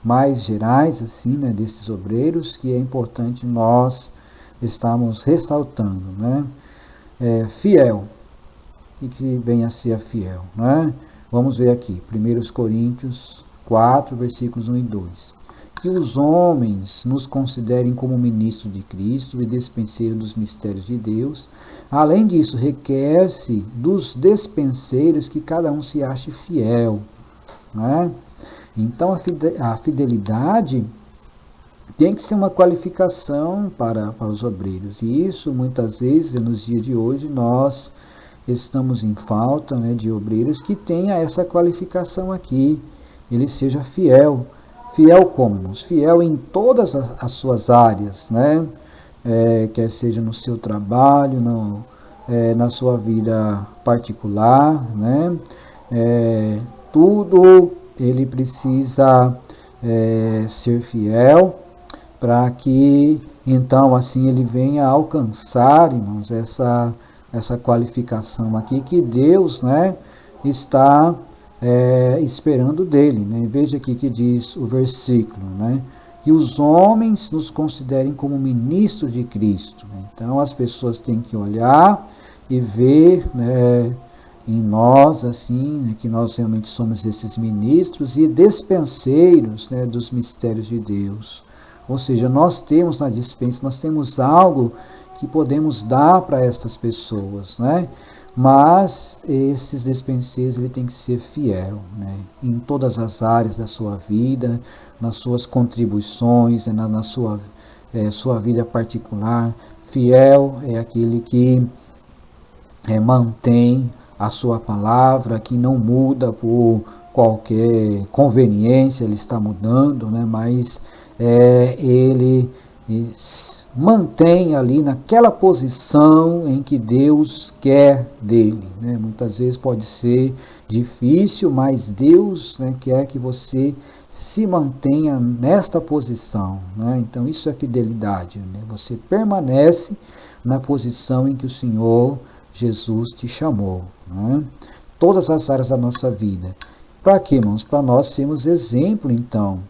S1: mais gerais, assim, né, desses obreiros, que é importante nós estarmos ressaltando, né? Fiel, o que vem a ser fiel, né? Vamos ver aqui, 1 Coríntios 4, versículos 1 e 2. Que os homens nos considerem como ministros de Cristo e despenseiros dos mistérios de Deus. Além disso, requer-se dos despenseiros que cada um se ache fiel, né? Então, a fidelidade tem que ser uma qualificação para os obreiros. E isso, muitas vezes, nos dias de hoje, nós estamos em falta, né, de obreiros que tenha essa qualificação aqui. Ele seja fiel. Fiel como? Fiel em todas as suas áreas, né? Quer seja no seu trabalho, na sua vida particular, né? Tudo ele precisa ser fiel para que então assim ele venha alcançar, irmãos, essa qualificação aqui que Deus, né, está esperando dele, né? Veja aqui que diz o versículo, né? Que os homens nos considerem como ministros de Cristo. Então as pessoas têm que olhar e ver, né, em nós, assim, né, que nós realmente somos esses ministros e despenseiros, né, dos mistérios de Deus. Ou seja, nós temos na dispensa, nós temos algo que podemos dar para estas pessoas, né? Mas esses despenseiros ele tem que ser fiel, né? Em todas as áreas da sua vida, nas suas contribuições, na sua vida particular. Fiel é aquele que mantém a sua palavra, que não muda por qualquer conveniência, ele está mudando, né? Mas ele mantém ali naquela posição em que Deus quer dele, né? Muitas vezes pode ser difícil, mas Deus, né, quer que você se mantenha nesta posição, né? Então isso é fidelidade, né? Você permanece na posição em que o Senhor Jesus te chamou, né? Todas as áreas da nossa vida. Para quê, irmãos? Para nós sermos exemplo, então,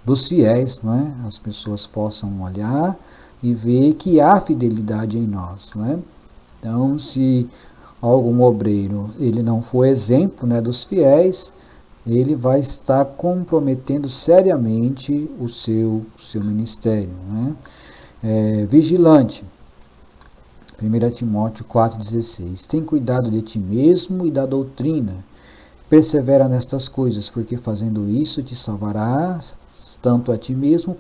S1: dos fiéis, né? As pessoas possam olhar e ver que há fidelidade em nós, né? Então, se algum obreiro ele não for exemplo, né, dos fiéis, ele vai estar comprometendo seriamente o seu ministério, né? Vigilante. 1 Timóteo 4,16. Tem cuidado de ti mesmo e da doutrina. Persevera nestas coisas, porque fazendo isso te salvarás, tanto a ti mesmo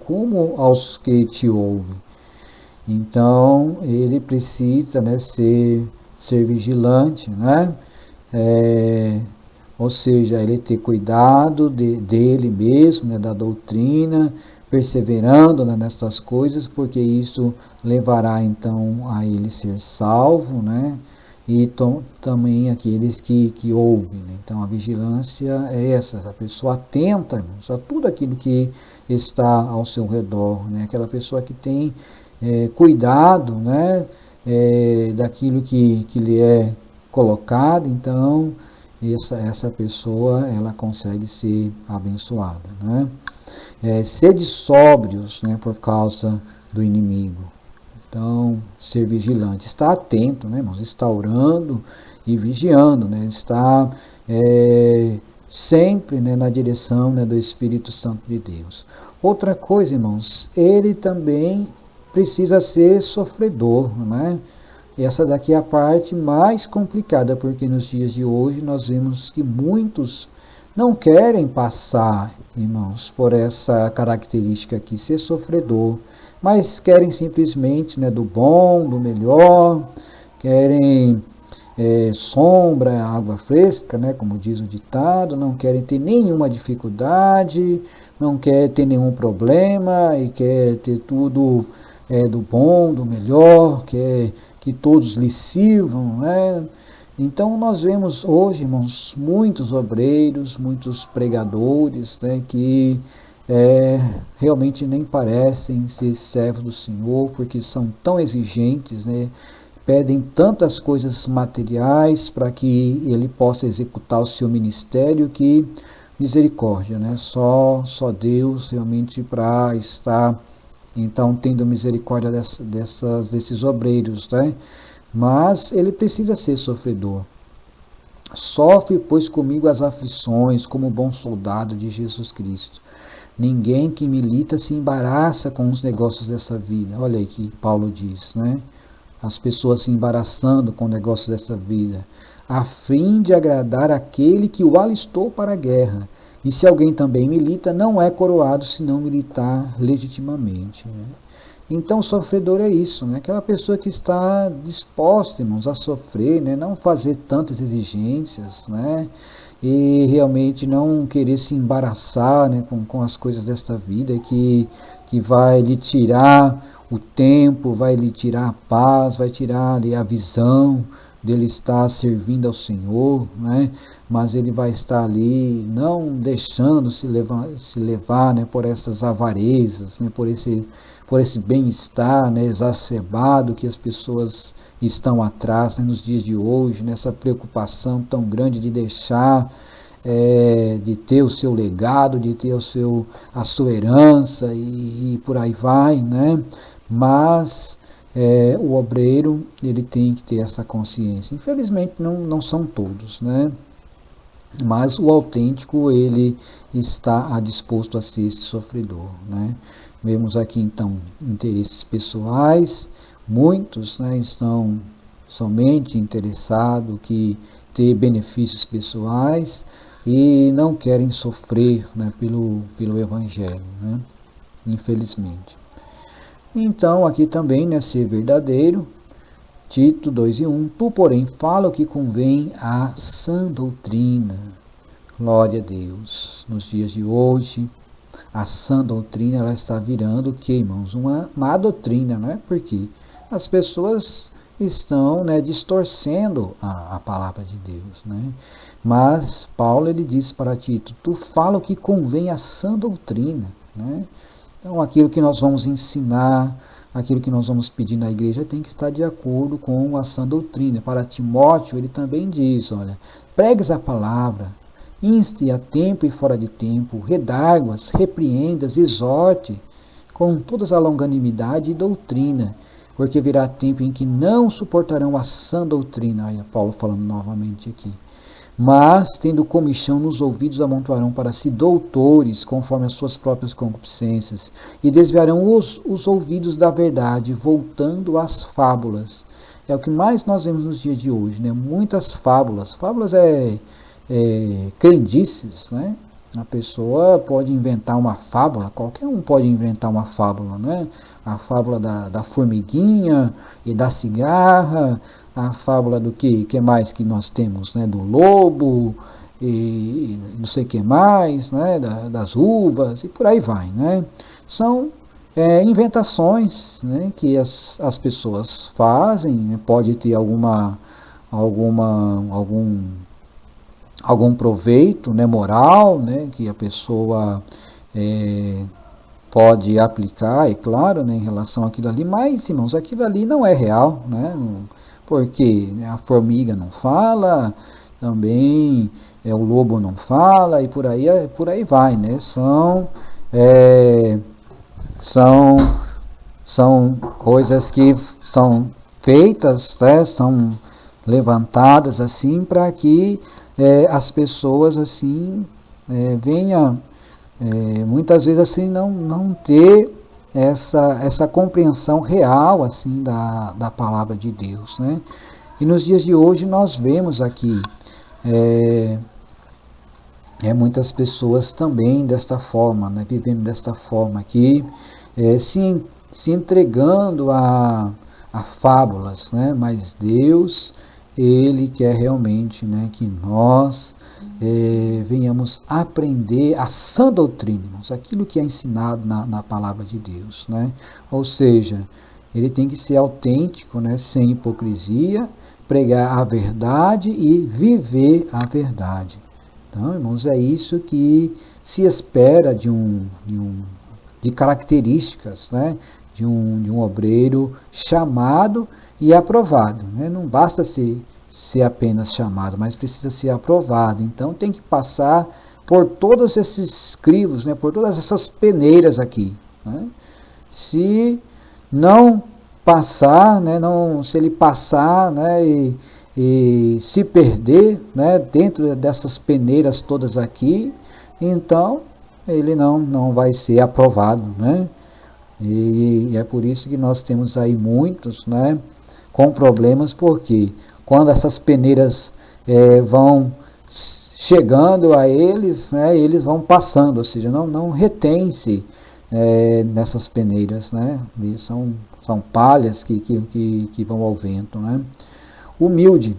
S1: como aos que te ouvem. Então, ele precisa, né, ser vigilante, né? Ou seja, ele ter cuidado dele mesmo, né, da doutrina, perseverando, né, nestas coisas, porque isso levará então a ele ser salvo, né? E também aqueles que ouvem, né? Então a vigilância é essa, a pessoa atenta, irmãos, a tudo aquilo que está ao seu redor, né? Aquela pessoa que tem cuidado, né, daquilo que lhe é colocado, então essa pessoa ela consegue ser abençoada, né? Sede sóbrios, né, por causa do inimigo. Então, ser vigilante, estar atento, né, irmãos? Está orando e vigiando, né? Está sempre, né, na direção, né, do Espírito Santo de Deus. Outra coisa, irmãos, ele também precisa ser sofredor, né? Essa daqui é a parte mais complicada, porque nos dias de hoje nós vemos que muitos não querem passar, irmãos, por essa característica aqui, ser sofredor, mas querem simplesmente, né, do bom, do melhor, querem sombra, água fresca, né, como diz o ditado, não querem ter nenhuma dificuldade, não quer ter nenhum problema e quer ter tudo do bom, do melhor, quer que todos lhe sirvam, né? Então nós vemos hoje, irmãos, muitos obreiros, muitos pregadores, né, que realmente nem parecem ser servos do Senhor, porque são tão exigentes, né, pedem tantas coisas materiais para que ele possa executar o seu ministério, que misericórdia, né? Só Deus realmente para estar, então, tendo misericórdia desses obreiros, né? Mas ele precisa ser sofredor. Sofre, pois, comigo as aflições, como bom soldado de Jesus Cristo. Ninguém que milita se embaraça com os negócios dessa vida. Olha aí que Paulo diz, né? As pessoas se embaraçando com o negócio dessa vida, a fim de agradar aquele que o alistou para a guerra. E se alguém também milita, não é coroado se não militar legitimamente, né? Então, o sofredor é isso, né? Aquela pessoa que está disposta, irmãos, a sofrer, né? Não fazer tantas exigências, né? E realmente não querer se embaraçar, né? com as coisas desta vida que vai lhe tirar o tempo, vai lhe tirar a paz, vai tirar ali a visão dele estar servindo ao Senhor, né? Mas ele vai estar ali não deixando se levar, né? Por essas avarezas, né? Por esse bem-estar, né? Exacerbado que as pessoas estão atrás, né? Nos dias de hoje, nessa preocupação tão grande de deixar, de ter o seu legado, de ter a sua herança e por aí vai, né? Mas o obreiro, ele tem que ter essa consciência. Infelizmente não são todos, né? Mas o autêntico, ele está disposto a ser esse sofredor, né? Vemos aqui então interesses pessoais, muitos, né, estão somente interessados que ter benefícios pessoais e não querem sofrer, né, pelo Evangelho, né? Infelizmente. Então, aqui também, né, ser verdadeiro, Tito 2:1, tu, porém, fala o que convém à sã doutrina. Glória a Deus. Nos dias de hoje, a sã doutrina, ela está virando o que, irmãos? Uma má doutrina, não é? Porque as pessoas estão, né, distorcendo a palavra de Deus, né? Mas Paulo, ele diz para Tito, tu fala o que convém à sã doutrina, né? Então, aquilo que nós vamos ensinar, aquilo que nós vamos pedir na igreja tem que estar de acordo com a sã doutrina. Para Timóteo, ele também diz, olha, pregues a palavra, inste a tempo e fora de tempo, redargue-as, repreendas, exorte, com toda a longanimidade e doutrina, porque virá tempo em que não suportarão a sã doutrina. Olha, Paulo falando novamente aqui. Mas, tendo comichão nos ouvidos, amontoarão para si doutores, conforme as suas próprias concupiscências, e desviarão os ouvidos da verdade, voltando às fábulas. É o que mais nós vemos nos dias de hoje, né? Muitas fábulas. Fábulas crendices, né? A pessoa pode inventar uma fábula, qualquer um pode inventar uma fábula, né? A fábula da formiguinha e da cigarra, a fábula do que mais que nós temos, né? Do lobo e não sei o que mais, né? Das uvas e por aí vai, né? São inventações, né? Que as pessoas fazem, né? Pode ter algum proveito, né, moral, né, que a pessoa pode aplicar, é claro, né, em relação àquilo ali, mas, irmãos, aquilo ali não é real, né, porque a formiga não fala, também o lobo não fala, e por aí vai, né, são coisas que são feitas, né, são levantadas assim para que as pessoas assim venham muitas vezes assim não ter essa compreensão real assim da palavra de Deus, né? E nos dias de hoje nós vemos aqui muitas pessoas também desta forma, né? Vivendo desta forma aqui, se entregando a fábulas, né? Mas Deus, ele quer realmente, né, que nós venhamos aprender a sã doutrina, irmãos, aquilo que é ensinado na palavra de Deus, né? Ou seja, ele tem que ser autêntico, né, sem hipocrisia, pregar a verdade e viver a verdade. Então, irmãos, é isso que se espera de características, né, de um obreiro chamado e aprovado, né? Não basta ser apenas chamado, mas precisa ser aprovado. Então tem que passar por todos esses crivos, né? Por todas essas peneiras aqui, né? Se não passar, né? Se ele passar, né? E se perder, né? Dentro dessas peneiras todas aqui, então ele não vai ser aprovado, né? E é por isso que nós temos aí muitos, né, com problemas, porque quando essas peneiras vão chegando a eles, né, eles vão passando, ou seja, não retém-se nessas peneiras, né, e são palhas que vão ao vento, né. Humilde,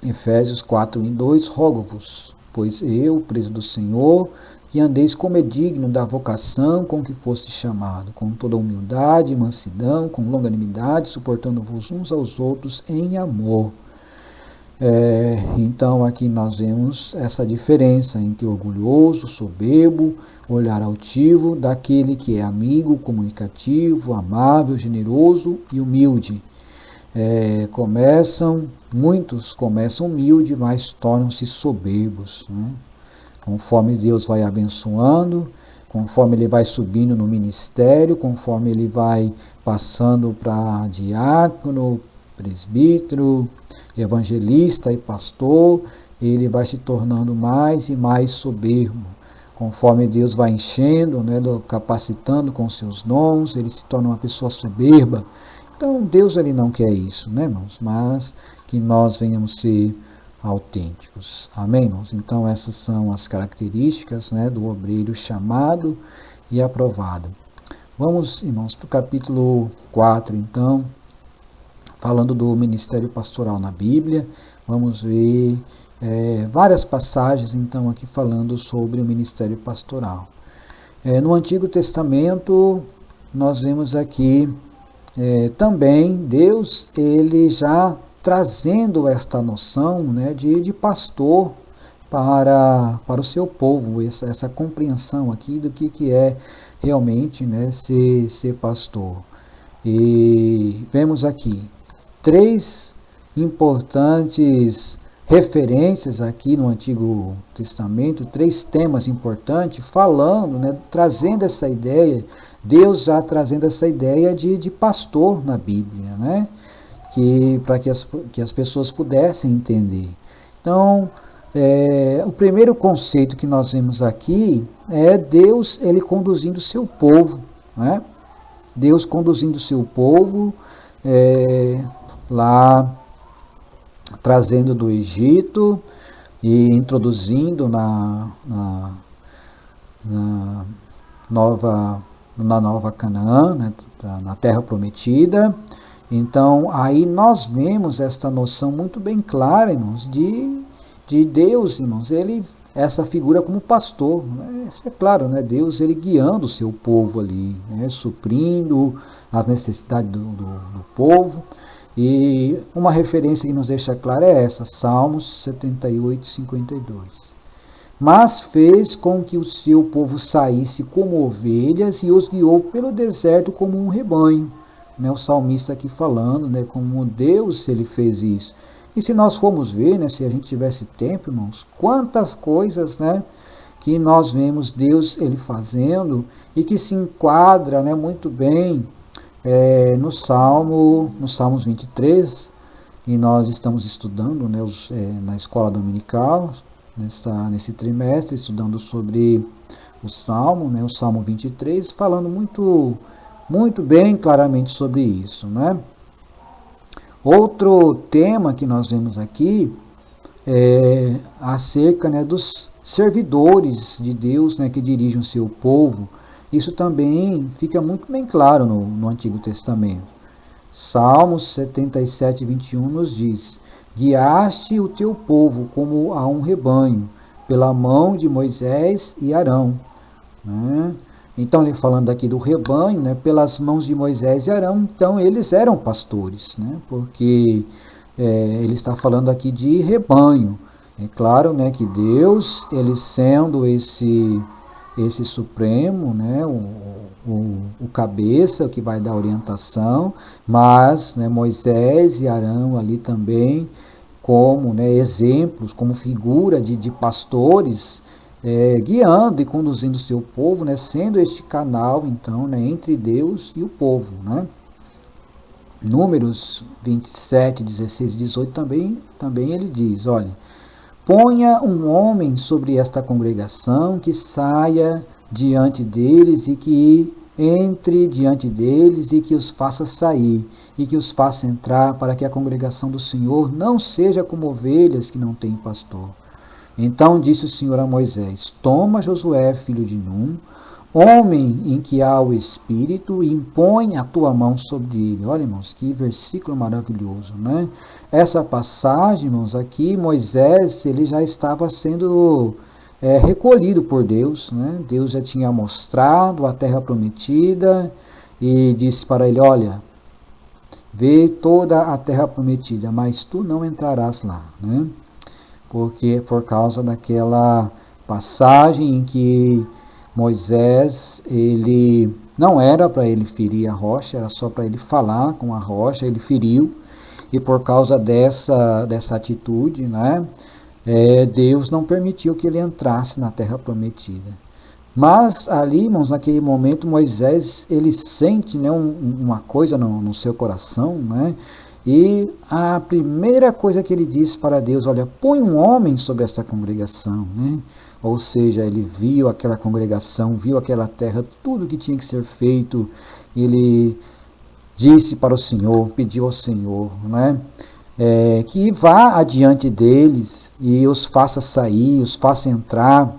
S1: Efésios 4:2, rogo-vos, pois eu, preso do Senhor, e andeis como é digno da vocação com que foste chamado, com toda humildade, mansidão, com longanimidade, suportando-vos uns aos outros em amor. Então aqui nós vemos essa diferença entre orgulhoso, soberbo, olhar altivo, daquele que é amigo, comunicativo, amável, generoso e humilde. Muitos começam humilde, mas tornam-se soberbos, né? Conforme Deus vai abençoando, conforme ele vai subindo no ministério, conforme ele vai passando para diácono, presbítero, evangelista e pastor, ele vai se tornando mais e mais soberbo. Conforme Deus vai enchendo, né, capacitando com seus dons, ele se torna uma pessoa soberba. Então Deus ele não quer isso, né, irmãos? Mas que nós venhamos ser autênticos. Amém, irmãos? Então essas são as características, né, do obreiro chamado e aprovado. Vamos, irmãos, para o capítulo 4, então, falando do ministério pastoral na Bíblia. Vamos ver várias passagens, então, aqui falando sobre o ministério pastoral. No Antigo Testamento, nós vemos aqui também Deus, ele já trazendo esta noção, né, de pastor para o seu povo, essa compreensão aqui do que é realmente, né, ser pastor. E vemos aqui 3 importantes referências aqui no Antigo Testamento, 3 temas importantes, falando, né, trazendo essa ideia, Deus já trazendo essa ideia de pastor na Bíblia, né? Para que as pessoas pudessem entender. Então, o primeiro conceito que nós vemos aqui é Deus ele conduzindo o seu povo, né? Deus conduzindo o seu povo lá, trazendo do Egito e introduzindo na nova Canaã, né, na terra prometida. Então, aí nós vemos esta noção muito bem clara, irmãos, de Deus, irmãos, essa figura como pastor, né? Isso é claro, né? Deus, ele guiando o seu povo ali, né? Suprindo as necessidades do povo. E uma referência que nos deixa clara é essa, Salmos 78:52. Mas fez com que o seu povo saísse como ovelhas e os guiou pelo deserto como um rebanho. Né, o salmista aqui falando, né, como Deus ele fez isso. E se nós formos ver, né, se a gente tivesse tempo, irmãos, quantas coisas, né, que nós vemos Deus ele fazendo e que se enquadra, né, muito bem no Salmos 23, e nós estamos estudando, né, na escola dominical, nesse trimestre, estudando sobre o Salmo, né, o Salmo 23, falando muito bem claramente sobre isso, né? Outro tema que nós vemos aqui é acerca, né, dos servidores de Deus, né, que dirigem o seu povo. Isso também fica muito bem claro no Antigo Testamento. Salmos 77:21 nos diz: guiaste o teu povo como a um rebanho, pela mão de Moisés e Arão, né? Então, ele falando aqui do rebanho, né, pelas mãos de Moisés e Arão, então eles eram pastores, né, porque ele está falando aqui de rebanho. É claro, né, que Deus, ele sendo esse esse Supremo, né, o cabeça, que vai dar orientação, mas, né, Moisés e Arão ali também, como, né, exemplos, como figura de pastores, guiando e conduzindo o seu povo, né, sendo este canal, então, né, entre Deus e o povo, né. Números 27, 16 e 18 também ele diz, olha, ponha um homem sobre esta congregação que saia diante deles e que entre diante deles e que os faça sair e que os faça entrar, para que a congregação do Senhor não seja como ovelhas que não têm pastor. Então disse o Senhor a Moisés, toma Josué, filho de Num, homem em que há o Espírito, e impõe a tua mão sobre ele. Olha, irmãos, que versículo maravilhoso, né? Essa passagem, irmãos, aqui, Moisés, ele já estava sendo recolhido por Deus, né? Deus já tinha mostrado a terra prometida e disse para ele, olha, vê toda a terra prometida, mas tu não entrarás lá, né? Porque por causa daquela passagem em que Moisés, ele não era para ele ferir a rocha, era só para ele falar com a rocha, ele feriu, e por causa dessa atitude, né, Deus não permitiu que ele entrasse na terra prometida. Mas ali, irmãos, naquele momento, Moisés, ele sente, né, uma coisa no seu coração, né, e a primeira coisa que ele disse para Deus, olha, põe um homem sobre esta congregação, né? Ou seja, ele viu aquela congregação, viu aquela terra, tudo que tinha que ser feito, ele disse para o Senhor, pediu ao Senhor, né? Que vá adiante deles e os faça sair, os faça entrar,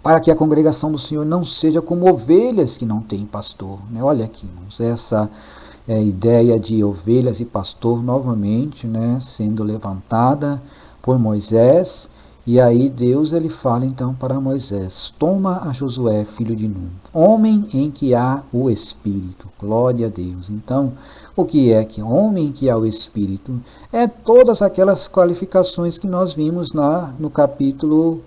S1: para que a congregação do Senhor não seja como ovelhas que não têm pastor, né? Olha aqui, irmãos, essa ideia de ovelhas e pastor novamente, né, sendo levantada por Moisés, e aí Deus ele fala então para Moisés, toma a Josué, filho de Num, homem em que há o Espírito, glória a Deus. Então, o que é que homem em que há o Espírito? É todas aquelas qualificações que nós vimos no capítulo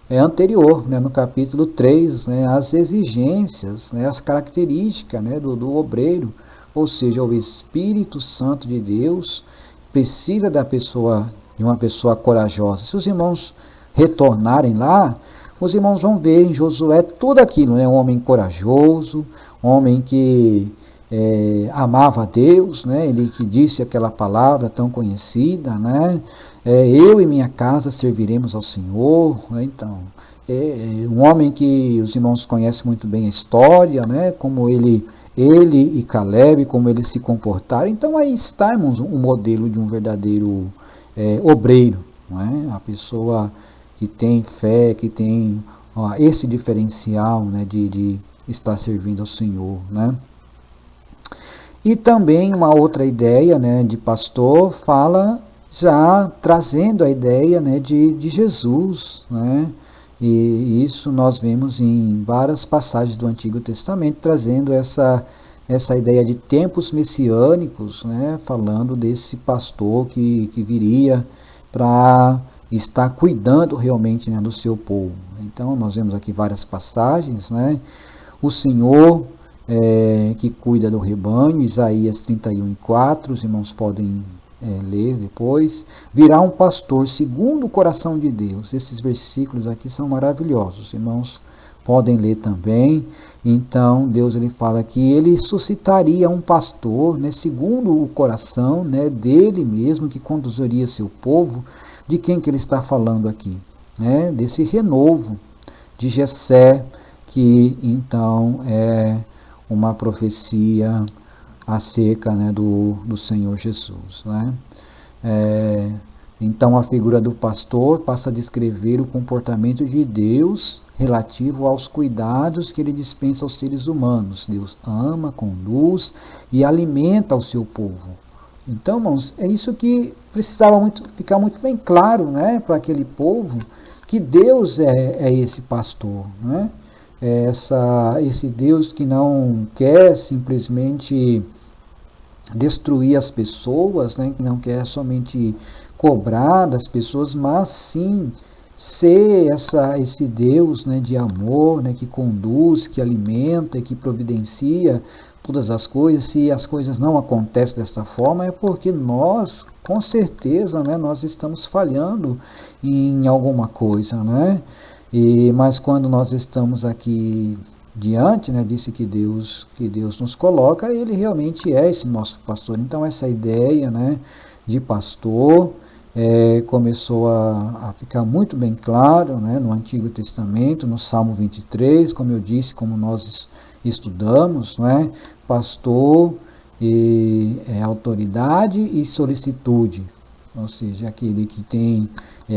S1: anterior, né, no capítulo 3, né, as exigências, né, as características, né, do obreiro. Ou seja, o Espírito Santo de Deus precisa de uma pessoa corajosa. Se os irmãos retornarem lá, os irmãos vão ver em Josué tudo aquilo, né? Um homem corajoso, um homem que amava a Deus, né? Ele que disse aquela palavra tão conhecida, né? Eu e minha casa serviremos ao Senhor, né? Então, um homem que os irmãos conhecem muito bem a história, né? Como ele e Caleb, como eles se comportaram. Então aí está, irmãos, um modelo de um verdadeiro obreiro, não é? A pessoa que tem fé, que tem esse diferencial, né, de estar servindo ao Senhor, né? E também uma outra ideia, né, de pastor fala já trazendo a ideia, né, de Jesus, né? E isso nós vemos em várias passagens do Antigo Testamento, trazendo essa ideia de tempos messiânicos, né, falando desse pastor que viria para estar cuidando realmente, né, do seu povo. Então nós vemos aqui várias passagens, né, o Senhor que cuida do rebanho, Isaías 31:4, os irmãos podem ler depois, virá um pastor segundo o coração de Deus. Esses versículos aqui são maravilhosos, os irmãos podem ler também. Então Deus ele fala que ele suscitaria um pastor, né, segundo o coração, né, dele mesmo, que conduziria seu povo. De quem que ele está falando aqui? Né? Desse renovo de Jessé, que então é uma profecia acerca, né, do Senhor Jesus, né? Então a figura do pastor passa a descrever o comportamento de Deus relativo aos cuidados que ele dispensa aos seres humanos. Deus ama, conduz e alimenta o seu povo. Então, irmãos, é isso que precisava ficar muito bem claro, né, para aquele povo, que Deus é esse pastor, né? Esse Deus que não quer simplesmente destruir as pessoas, né, que não quer somente cobrar das pessoas, mas sim ser esse Deus, né, de amor, né, que conduz, que alimenta, que providencia todas as coisas. Se as coisas não acontecem desta forma, é porque nós, com certeza, né, nós estamos falhando em alguma coisa, né? Mas quando nós estamos aqui diante, né, disso que Deus nos coloca, ele realmente é esse nosso pastor. Então essa ideia, né, de pastor começou a ficar muito bem claro, né, no Antigo Testamento, no Salmo 23, como eu disse, como nós estudamos, né, pastor é autoridade e solicitude, ou seja, aquele que tem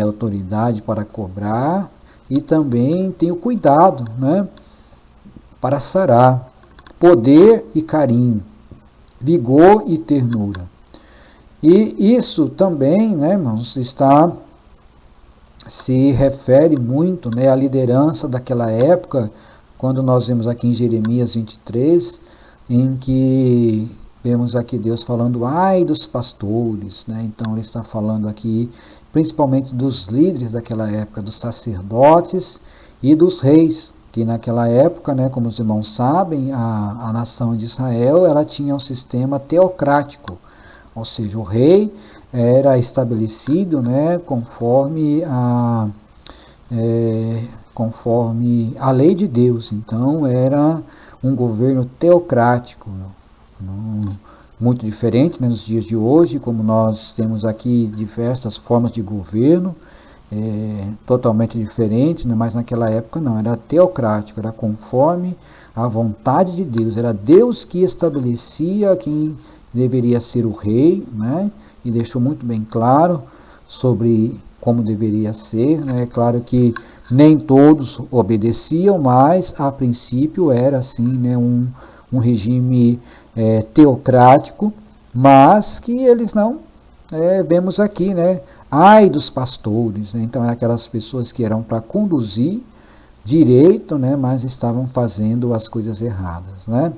S1: autoridade para cobrar e também tem o cuidado, né, para sarar, poder e carinho, vigor e ternura. E isso também, né, irmãos, se refere muito, né, à liderança daquela época, quando nós vemos aqui em Jeremias 23, em que vemos aqui Deus falando, ai dos pastores, né? Então ele está falando aqui principalmente dos líderes daquela época, dos sacerdotes e dos reis, que naquela época, né, como os irmãos sabem, a nação de Israel ela tinha um sistema teocrático, ou seja, o rei era estabelecido, né, conforme a lei de Deus. Então era um governo teocrático, muito diferente, né, nos dias de hoje, como nós temos aqui diversas formas de governo, totalmente diferente, né, mas naquela época não, era teocrático, era conforme a vontade de Deus, era Deus que estabelecia quem deveria ser o rei, né, e deixou muito bem claro sobre como deveria ser, né. É claro que nem todos obedeciam, mas a princípio era assim, né, um regime teocrático, mas que eles não, vemos aqui, né, ai dos pastores, né, então é aquelas pessoas que eram para conduzir direito, né, mas estavam fazendo as coisas erradas, né.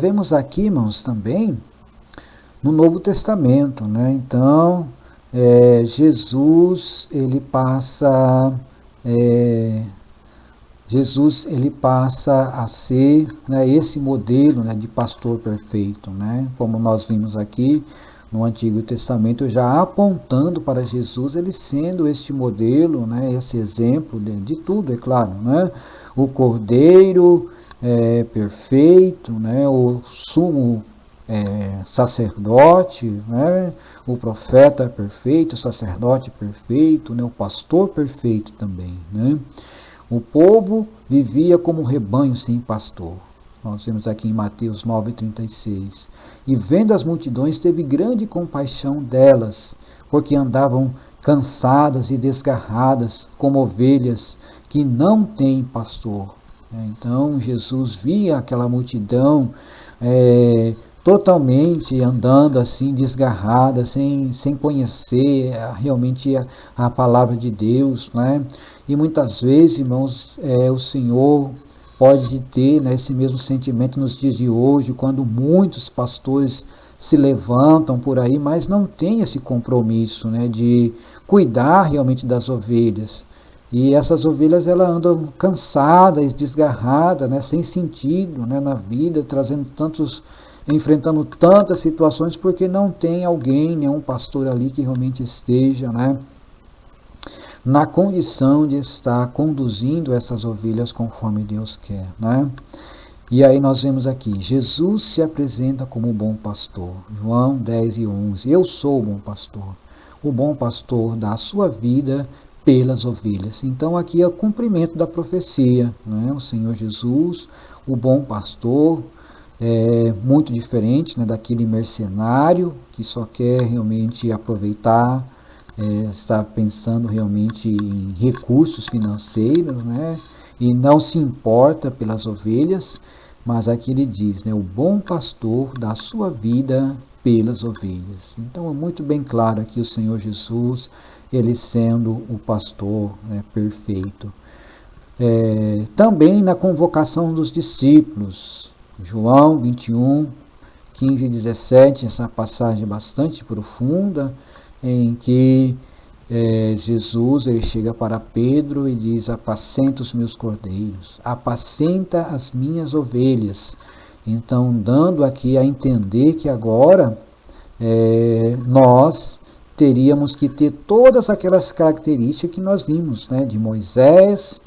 S1: Vemos aqui, irmãos, também no Novo Testamento, né, então Jesus ele passa a ser, né, esse modelo, né, de pastor perfeito, né, como nós vimos aqui no Antigo Testamento, já apontando para Jesus, ele sendo este modelo, né, esse exemplo de tudo, é claro, né, o Cordeiro perfeito, né, o sumo sacerdote, né, o profeta perfeito, o sacerdote perfeito, né, o pastor perfeito também, né. O povo vivia como um rebanho sem pastor. Nós vemos aqui em Mateus 9,36. E vendo as multidões, teve grande compaixão delas, porque andavam cansadas e desgarradas, como ovelhas que não têm pastor. Então Jesus via aquela multidão totalmente andando assim, desgarrada, sem conhecer realmente a palavra de Deus, né? E muitas vezes, irmãos, o Senhor pode ter, né, esse mesmo sentimento nos dias de hoje, quando muitos pastores se levantam por aí, mas não têm esse compromisso, né, de cuidar realmente das ovelhas. E essas ovelhas elas andam cansadas, desgarradas, né, sem sentido, né, na vida, enfrentando tantas situações, porque não tem alguém, nenhum pastor ali que realmente esteja, né, na condição de estar conduzindo essas ovelhas conforme Deus quer, né? E aí nós vemos aqui, Jesus se apresenta como o bom pastor, João 10:11, eu sou o bom pastor dá a sua vida pelas ovelhas. Então aqui é o cumprimento da profecia, né? O Senhor Jesus, o bom pastor, muito diferente, né, daquele mercenário que só quer realmente aproveitar, está pensando realmente em recursos financeiros, né, e não se importa pelas ovelhas, mas aqui ele diz, né, o bom pastor dá a sua vida pelas ovelhas. Então é muito bem claro aqui o Senhor Jesus, ele sendo o pastor, né, perfeito. Também na convocação dos discípulos, João 21, 15 e 17, essa passagem bastante profunda, em que Jesus ele chega para Pedro e diz: apacenta os meus cordeiros, apacenta as minhas ovelhas. Então, dando aqui a entender que agora nós teríamos que ter todas aquelas características que nós vimos, né, de Moisés,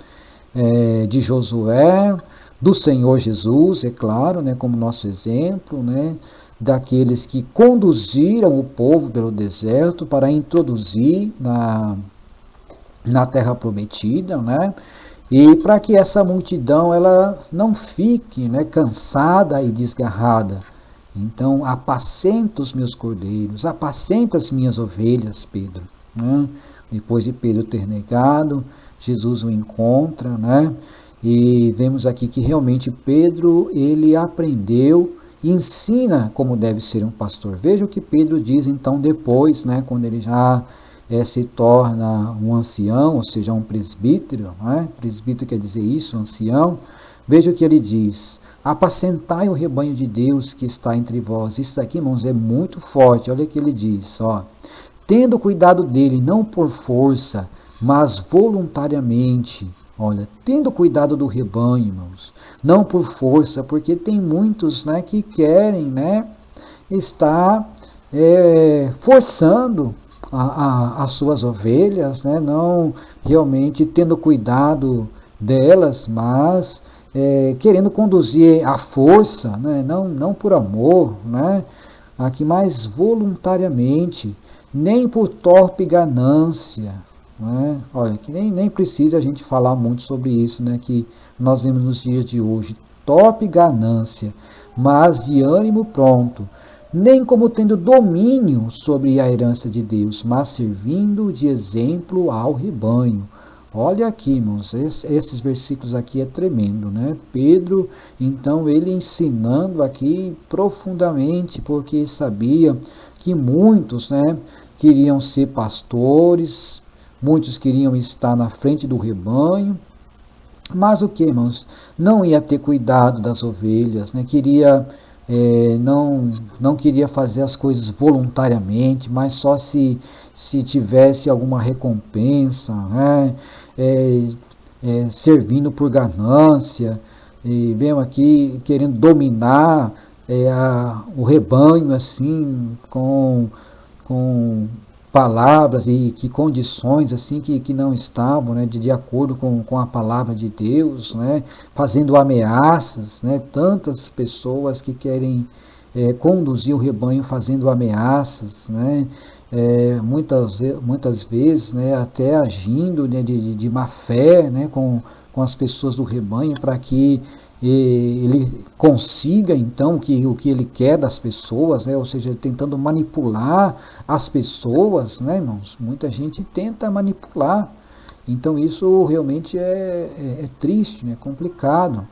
S1: de Josué, do Senhor Jesus, é claro, né, como nosso exemplo, né, daqueles que conduziram o povo pelo deserto para introduzir na terra prometida, né, e para que essa multidão ela não fique, né, cansada e desgarrada. Então, apacenta os meus cordeiros, apacenta as minhas ovelhas, Pedro. Né? Depois de Pedro ter negado, Jesus o encontra, né? E vemos aqui que realmente Pedro, ele aprendeu e ensina como deve ser um pastor. Veja o que Pedro diz então depois, né? Quando ele já se torna um ancião, ou seja, um presbítero, né? Presbítero quer dizer isso, ancião. Veja o que ele diz: apacentai o rebanho de Deus que está entre vós. Isso daqui, irmãos, é muito forte. Olha o que ele diz, ó. Tendo cuidado dele, não por força, mas voluntariamente. Olha, tendo cuidado do rebanho, irmãos, não por força, porque tem muitos, né, que querem, né, estar forçando as suas ovelhas, né, não realmente tendo cuidado delas, mas querendo conduzir à força, né, não por amor, né, aqui mais voluntariamente, nem por torpe ganância. Né? Olha, que nem precisa a gente falar muito sobre isso, né, que nós vemos nos dias de hoje. Torpe ganância, mas de ânimo pronto, nem como tendo domínio sobre a herança de Deus, mas servindo de exemplo ao rebanho. Olha aqui, irmãos, esses versículos aqui é tremendo, né? Pedro, então, ele ensinando aqui profundamente, porque sabia que muitos, né, queriam ser pastores, muitos queriam estar na frente do rebanho, mas o que, irmãos? Não ia ter cuidado das ovelhas, né? Não queria fazer as coisas voluntariamente, mas só se tivesse alguma recompensa, né? Servindo por ganância, e vem aqui querendo dominar o rebanho assim com palavras e que condições assim que não estavam, né, de acordo com a palavra de Deus, né, fazendo ameaças, né, tantas pessoas que querem conduzir o rebanho fazendo ameaças, né, muitas vezes, né, até agindo, né, de má fé, né, com as pessoas do rebanho para que ele consiga então o que ele quer das pessoas, né? Ou seja, tentando manipular as pessoas, né, irmãos? Muita gente tenta manipular, então isso realmente é triste, né? Complicado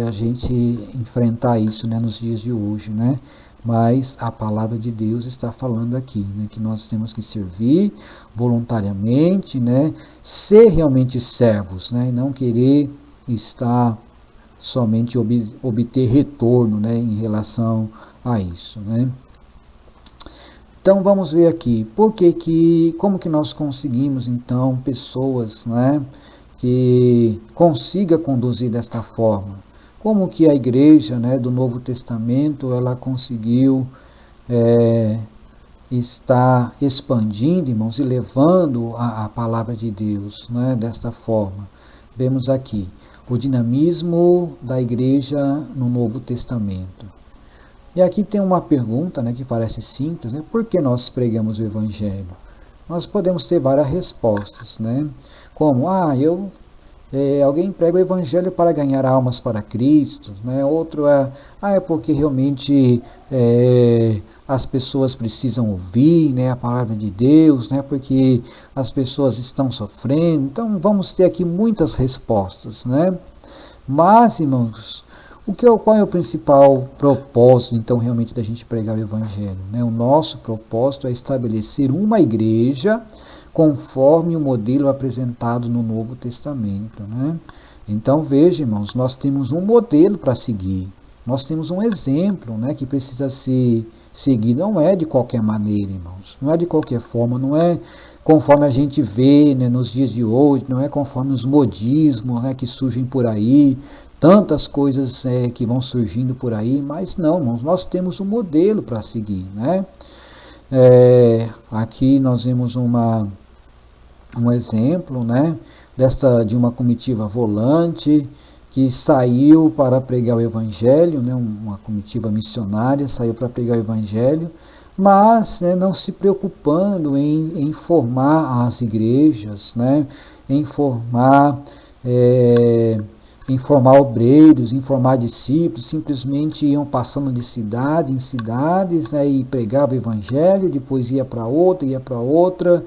S1: a gente enfrentar isso, né, nos dias de hoje, né? Mas a palavra de Deus está falando aqui, né, que nós temos que servir voluntariamente, né, ser realmente servos, né, e não querer estar somente obter retorno, né, em relação a isso, né. Então vamos ver aqui, como que nós conseguimos então pessoas, né, que consiga conduzir desta forma? Como que a igreja, né, do Novo Testamento ela conseguiu estar expandindo, irmãos, e levando a palavra de Deus, né, desta forma? Vemos aqui o dinamismo da igreja no Novo Testamento. E aqui tem uma pergunta, né, que parece simples, né? Por que nós pregamos o Evangelho? Nós podemos ter várias respostas, né? Como, alguém prega o Evangelho para ganhar almas para Cristo, né? Outro é porque realmente as pessoas precisam ouvir, né, a palavra de Deus, né, porque as pessoas estão sofrendo. Então vamos ter aqui muitas respostas, né? Mas, irmãos, qual é o principal propósito, então, realmente, da gente pregar o Evangelho? Né? O nosso propósito é estabelecer uma igreja conforme o modelo apresentado no Novo Testamento. Né? Então, veja, irmãos, nós temos um modelo para seguir. Nós temos um exemplo, né, que precisa ser seguido. Não é de qualquer maneira, irmãos. Não é de qualquer forma. Não é conforme a gente vê, né, nos dias de hoje, não é conforme os modismos, né, que surgem por aí, tantas coisas que vão surgindo por aí, mas não, irmãos, nós temos um modelo para seguir, né? Aqui nós vemos um exemplo, né, de uma comitiva volante que saiu para pregar o evangelho, né, uma comitiva missionária saiu para pregar o evangelho, mas, né, não se preocupando em formar as igrejas, né, em formar obreiros, em formar discípulos, simplesmente iam passando de cidade em cidades, né, e pregava o evangelho, depois ia para outra,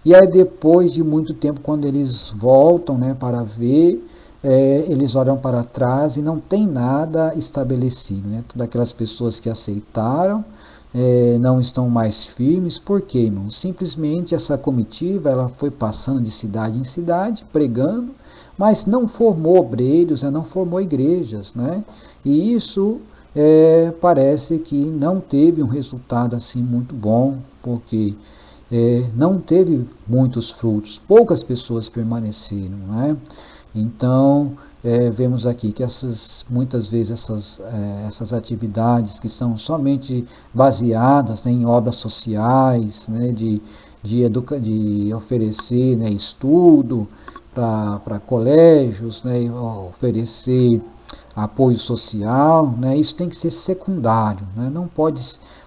S1: e aí depois de muito tempo, quando eles voltam, né, para ver, eles olham para trás e não tem nada estabelecido, né? Todas aquelas pessoas que aceitaram não estão mais firmes, por quê, irmão? Simplesmente essa comitiva ela foi passando de cidade em cidade, pregando, mas não formou obreiros, né? Não formou igrejas, né? E isso parece que não teve um resultado assim muito bom, porque não teve muitos frutos, poucas pessoas permaneceram, né? Então, vemos aqui que muitas vezes essas atividades que são somente baseadas, né, em obras sociais, né, de oferecer, né, estudo para colégios, né, oferecer apoio social, né, isso tem que ser secundário, né,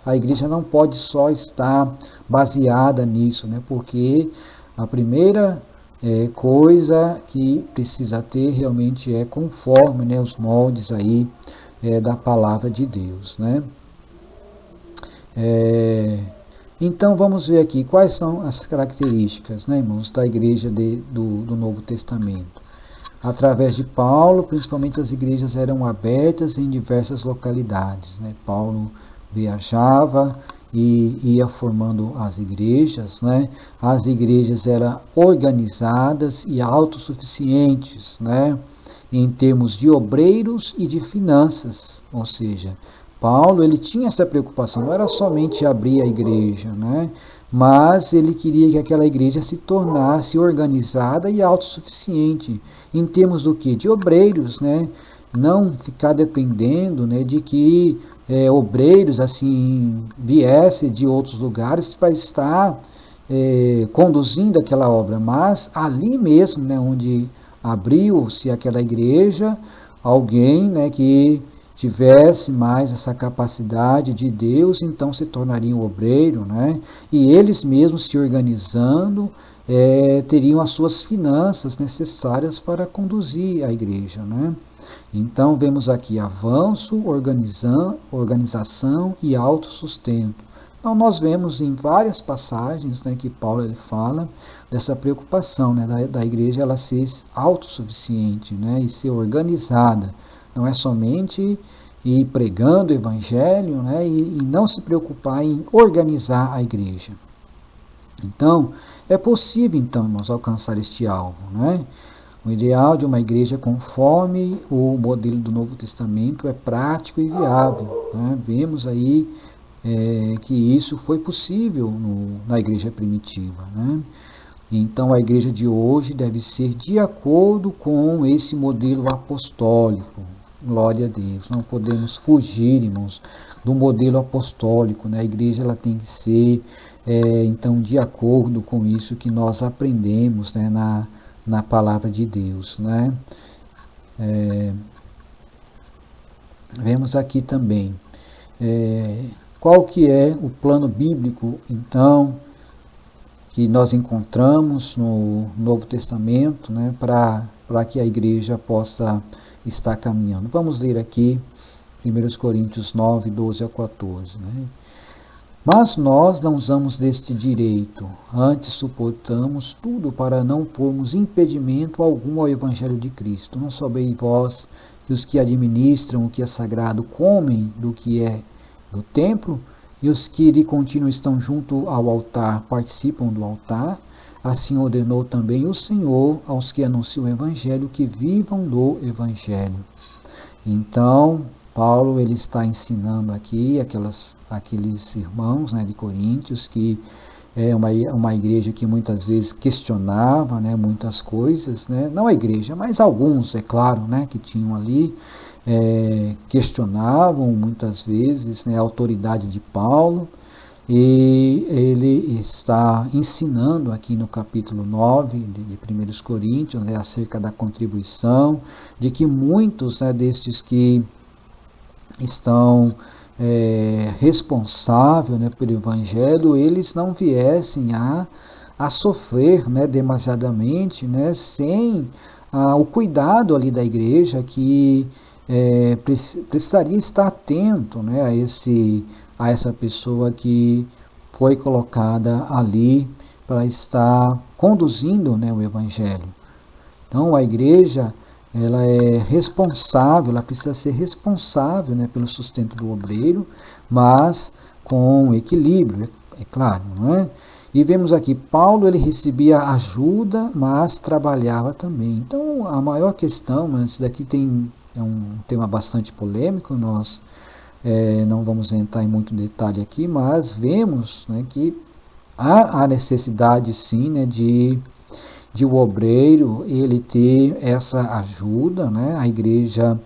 S1: a igreja não pode só estar baseada nisso, né, porque a primeira coisa que precisa ter realmente conforme, né, os moldes aí da palavra de Deus, né? Então vamos ver aqui quais são as características, né, irmãos, da igreja do Novo Testamento. Através de Paulo, principalmente as igrejas eram abertas em diversas localidades, né? Paulo viajava e ia formando as igrejas, né? As igrejas eram organizadas e autossuficientes, né? Em termos de obreiros e de finanças, ou seja, Paulo ele tinha essa preocupação, não era somente abrir a igreja, né? Mas ele queria que aquela igreja se tornasse organizada e autossuficiente, em termos do que? De obreiros, né? Não ficar dependendo, né, de que obreiros assim viessem de outros lugares para estar conduzindo aquela obra, mas ali mesmo, né, onde abriu-se aquela igreja, alguém, né, que tivesse mais essa capacidade de Deus, então se tornaria um obreiro, né? E eles mesmos se organizando, teriam as suas finanças necessárias para conduzir a igreja, né? Então vemos aqui avanço, organização e autossustento. Então nós vemos em várias passagens, né, que Paulo ele fala dessa preocupação, né, da igreja ela ser autossuficiente, né, e ser organizada. Não é somente ir pregando o evangelho, né, e não se preocupar em organizar a igreja. Então, é possível, então, irmãos, alcançar este alvo, né? O ideal de uma igreja conforme o modelo do Novo Testamento é prático e viável, né? Vemos aí que isso foi possível na igreja primitiva, né? Então a igreja de hoje deve ser de acordo com esse modelo apostólico. Glória a Deus. Não podemos fugir, irmãos, do modelo apostólico, né? A igreja ela tem que ser então de acordo com isso que nós aprendemos, né, na palavra de Deus, né? Vemos aqui também qual que é o plano bíblico, então, que nós encontramos no Novo Testamento, né, para que a igreja possa estar caminhando. Vamos ler aqui 1 Coríntios 9, 12 a 14. Né? Mas nós não usamos deste direito, antes suportamos tudo para não pormos impedimento algum ao Evangelho de Cristo. Não sabeis vós que os que administram o que é sagrado comem do que é do templo, e os que de contínuo estão junto ao altar participam do altar? Assim ordenou também o Senhor aos que anunciam o Evangelho que vivam do Evangelho. Então, Paulo ele está ensinando aqui aqueles irmãos, né, de Coríntios que é uma igreja que muitas vezes questionava, né, muitas coisas, né, não a igreja, mas alguns, é claro, né, que tinham ali, questionavam muitas vezes, né, a autoridade de Paulo, e ele está ensinando aqui no capítulo 9 de 1 Coríntios, né, acerca da contribuição, de que muitos, né, destes que estão responsáveis, né, pelo Evangelho, eles não viessem a sofrer, né, demasiadamente, né, sem o cuidado ali da igreja, que precisaria estar atento, né, a essa pessoa que foi colocada ali para estar conduzindo, né, o Evangelho. Então a igreja, ela é responsável, ela precisa ser responsável, né, pelo sustento do obreiro, mas com equilíbrio, é claro, não é? E vemos aqui, Paulo, ele recebia ajuda, mas trabalhava também. Então a maior questão, mas isso daqui é um tema bastante polêmico, nós não vamos entrar em muito detalhe aqui, mas vemos, né, que há a necessidade sim, né, de o obreiro ele ter essa ajuda, né, a igreja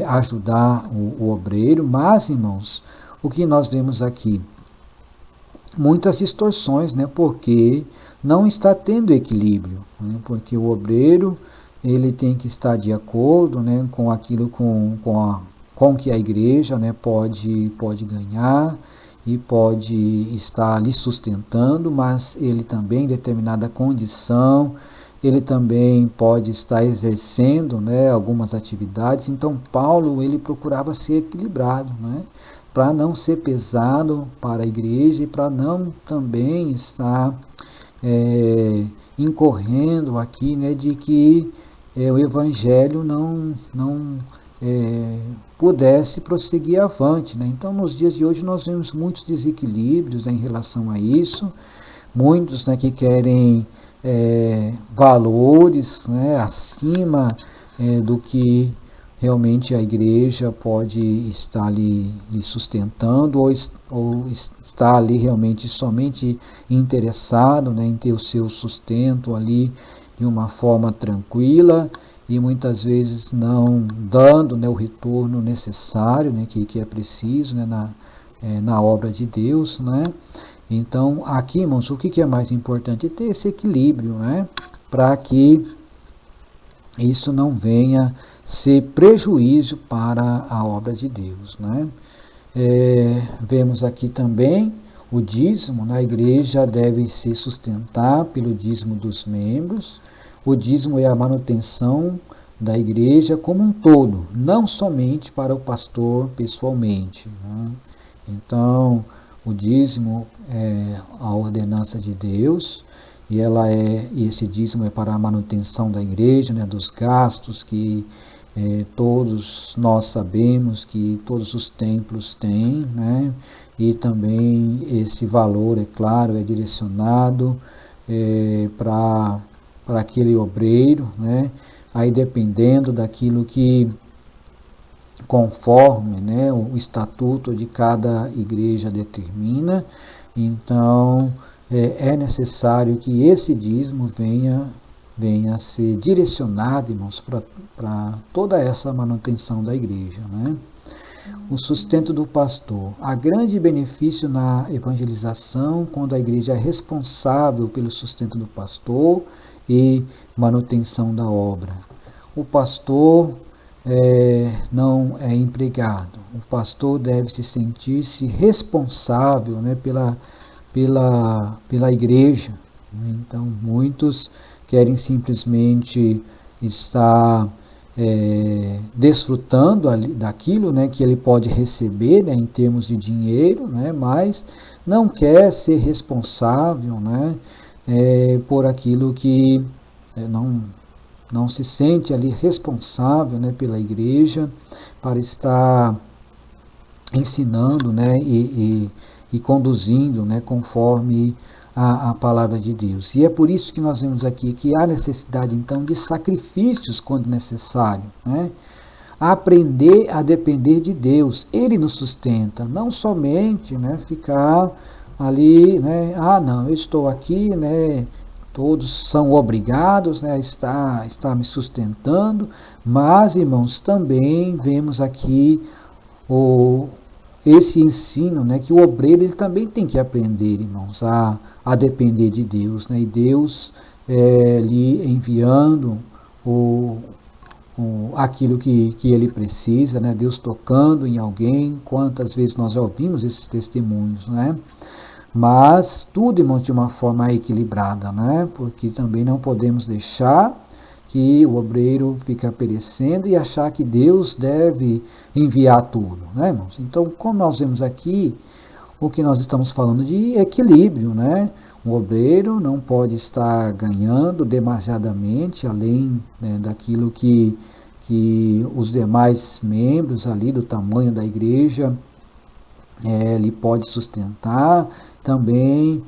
S1: ajudar o obreiro, mas, irmãos, o que nós vemos aqui? Muitas distorções, né, porque não está tendo equilíbrio, né, porque o obreiro ele tem que estar de acordo, né, com aquilo com que a igreja, né, pode ganhar e pode estar ali sustentando, mas ele também, em determinada condição, ele também pode estar exercendo, né, algumas atividades. Então Paulo, ele procurava ser equilibrado, né, para não ser pesado para a igreja e para não também estar incorrendo aqui, né, de que o evangelho não pudesse prosseguir avante, né? Então, nos dias de hoje, nós vemos muitos desequilíbrios, né, em relação a isso, muitos, né, que querem valores, né, acima do que realmente a igreja pode estar ali sustentando, ou está ali realmente somente interessado, né, em ter o seu sustento ali de uma forma tranquila, e muitas vezes não dando, né, o retorno necessário, né, que é preciso, né, na obra de Deus, né? Então, aqui, irmãos, o que é mais importante? É ter esse equilíbrio, né, para que isso não venha ser prejuízo para a obra de Deus, né? Vemos aqui também o dízimo, na igreja deve se sustentar pelo dízimo dos membros. O dízimo é a manutenção da igreja como um todo, não somente para o pastor pessoalmente, né? Então, o dízimo é a ordenança de Deus, e esse dízimo é para a manutenção da igreja, né, dos gastos que todos nós sabemos que todos os templos têm, né? E também esse valor, é claro, é direcionado para aquele obreiro, né? Aí dependendo daquilo que conforme, né, o estatuto de cada igreja determina, então é necessário que esse dízimo venha a ser direcionado, irmãos, para toda essa manutenção da igreja, né? O sustento do pastor. Há grande benefício na evangelização quando a igreja é responsável pelo sustento do pastor e manutenção da obra. O pastor não é empregado. O pastor deve se sentir-se responsável, né, pela igreja. Então, muitos querem simplesmente estar desfrutando daquilo, né, que ele pode receber, né, em termos de dinheiro, né, mas não quer ser responsável, né, por aquilo que não se sente ali responsável, né, pela igreja, para estar ensinando, né, e conduzindo, né, conforme a palavra de Deus. E é por isso que nós vemos aqui que há necessidade, então, de sacrifícios quando necessário, né? Aprender a depender de Deus. Ele nos sustenta, não somente, né, ficar ali, né, não, eu estou aqui, né, todos são obrigados, né, a estar me sustentando, mas, irmãos, também vemos aqui esse ensino, né, que o obreiro ele também tem que aprender, irmãos, a depender de Deus, né, e Deus lhe enviando aquilo que ele precisa, né, Deus tocando em alguém. Quantas vezes nós já ouvimos esses testemunhos, né? Mas tudo, irmãos, de uma forma equilibrada, né? Porque também não podemos deixar que o obreiro fica perecendo e achar que Deus deve enviar tudo, né, irmãos? Então, como nós vemos aqui, o que nós estamos falando de equilíbrio, né? O obreiro não pode estar ganhando demasiadamente, além, né, daquilo que os demais membros ali do tamanho da igreja ele pode sustentar. Também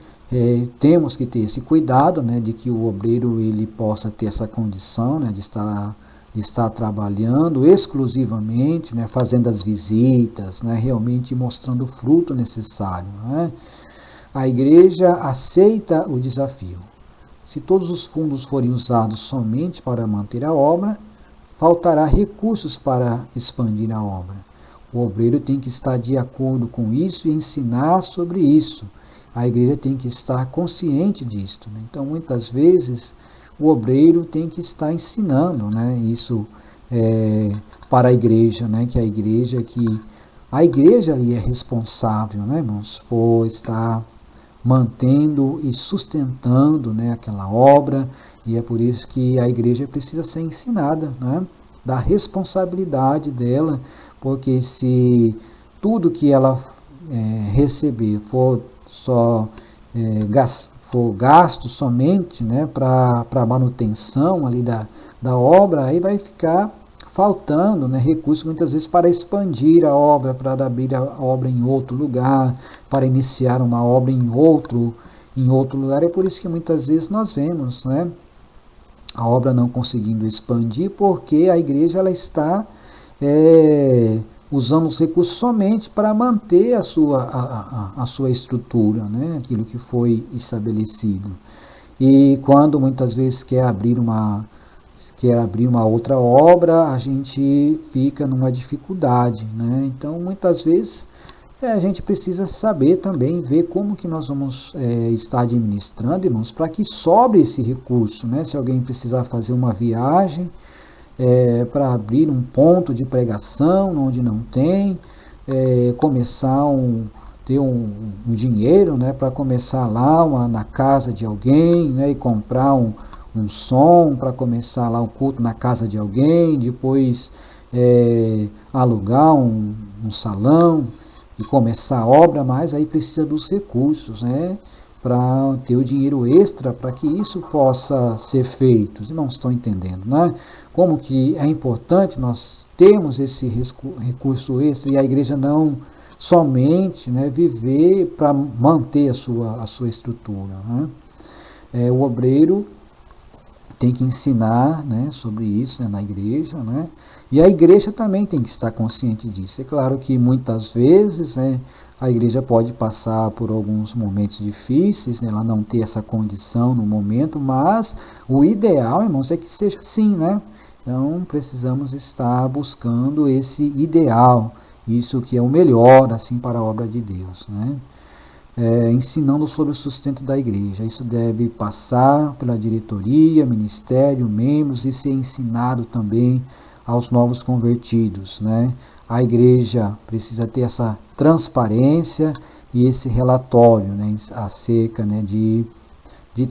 S1: temos que ter esse cuidado, né, de que o obreiro ele possa ter essa condição, né, de estar trabalhando exclusivamente, né, fazendo as visitas, né, realmente mostrando o fruto necessário, né. A igreja aceita o desafio. Se todos os fundos forem usados somente para manter a obra, faltará recursos para expandir a obra. O obreiro tem que estar de acordo com isso e ensinar sobre isso. A igreja tem que estar consciente disso, né? Então, muitas vezes, o obreiro tem que estar ensinando, né, isso para a igreja, né, que a igreja ali é responsável, né, irmãos, por estar mantendo e sustentando, né, aquela obra, e é por isso que a igreja precisa ser ensinada, né, da responsabilidade dela, porque se tudo que ela receber for gasto somente, né, para manutenção ali da obra, aí vai ficar faltando, né, recursos muitas vezes para expandir a obra, para abrir a obra em outro lugar, para iniciar uma obra em outro lugar. É por isso que muitas vezes nós vemos, né, a obra não conseguindo expandir, porque a igreja ela está usando os recursos somente para manter a sua estrutura, né, aquilo que foi estabelecido. E quando muitas vezes quer abrir uma outra obra, a gente fica numa dificuldade, né? Então, muitas vezes, a gente precisa saber também, ver como que nós vamos estar administrando, irmãos, para que sobre esse recurso, né? Se alguém precisar fazer uma viagem para abrir um ponto de pregação onde não tem, começar ter um dinheiro, né, para começar lá na casa de alguém, né, e comprar um som para começar lá um culto na casa de alguém, depois alugar um salão e começar a obra, mas aí precisa dos recursos, né, para ter o dinheiro extra para que isso possa ser feito. Os irmãos estão entendendo, né? Como que é importante nós termos esse recurso extra e a igreja não somente, né, viver para manter a sua estrutura, né? O obreiro tem que ensinar, né, sobre isso, né, na igreja, né? E a igreja também tem que estar consciente disso. É claro que muitas vezes, né, a igreja pode passar por alguns momentos difíceis, né, ela não ter essa condição no momento, mas o ideal, irmãos, é que seja assim, né? Então precisamos estar buscando esse ideal, isso que é o melhor assim para a obra de Deus, né? Ensinando sobre o sustento da igreja. Isso deve passar pela diretoria, ministério, membros e ser ensinado também aos novos convertidos, né? A igreja precisa ter essa transparência e esse relatório, né, acerca, né, de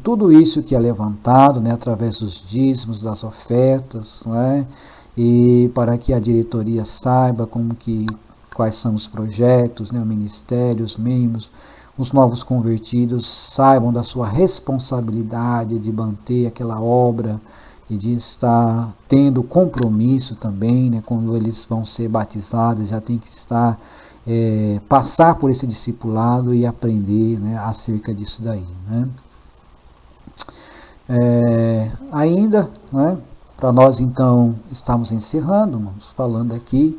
S1: tudo isso que é levantado, né, através dos dízimos, das ofertas, né, e para que a diretoria saiba quais são os projetos, né, o ministério, os membros, os novos convertidos saibam da sua responsabilidade de manter aquela obra e de estar tendo compromisso também, né, quando eles vão ser batizados, já tem que estar, passar por esse discipulado e aprender, né, acerca disso daí, né. Ainda, né, para nós então estamos encerrando, falando aqui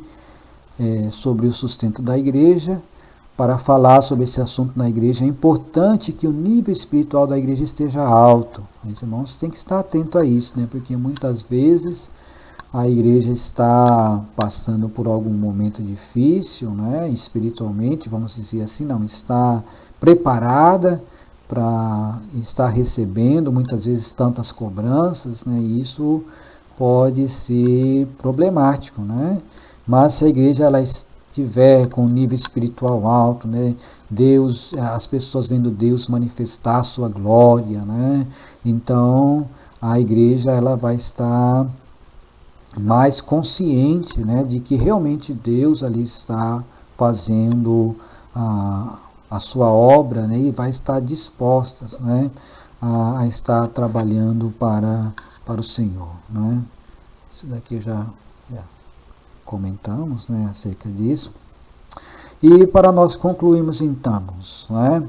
S1: sobre o sustento da igreja. para falar sobre esse assunto na igreja, é importante que o nível espiritual da igreja esteja alto. Meus irmãos, tem que estar atento a isso, né? Porque muitas vezes a igreja está passando por algum momento difícil, né? Espiritualmente, vamos dizer assim, não está preparada para estar recebendo muitas vezes tantas cobranças, né? E isso pode ser problemático, né? Mas se a igreja ela estiver com um nível espiritual alto, né? Deus, as pessoas vendo Deus manifestar a sua glória, né? Então a igreja ela vai estar mais consciente, né, de que realmente Deus ali está fazendo a sua obra, né, e vai estar disposta, né, a estar trabalhando para o Senhor, né. Isso daqui já comentamos, né, acerca disso. E para nós concluirmos então, né,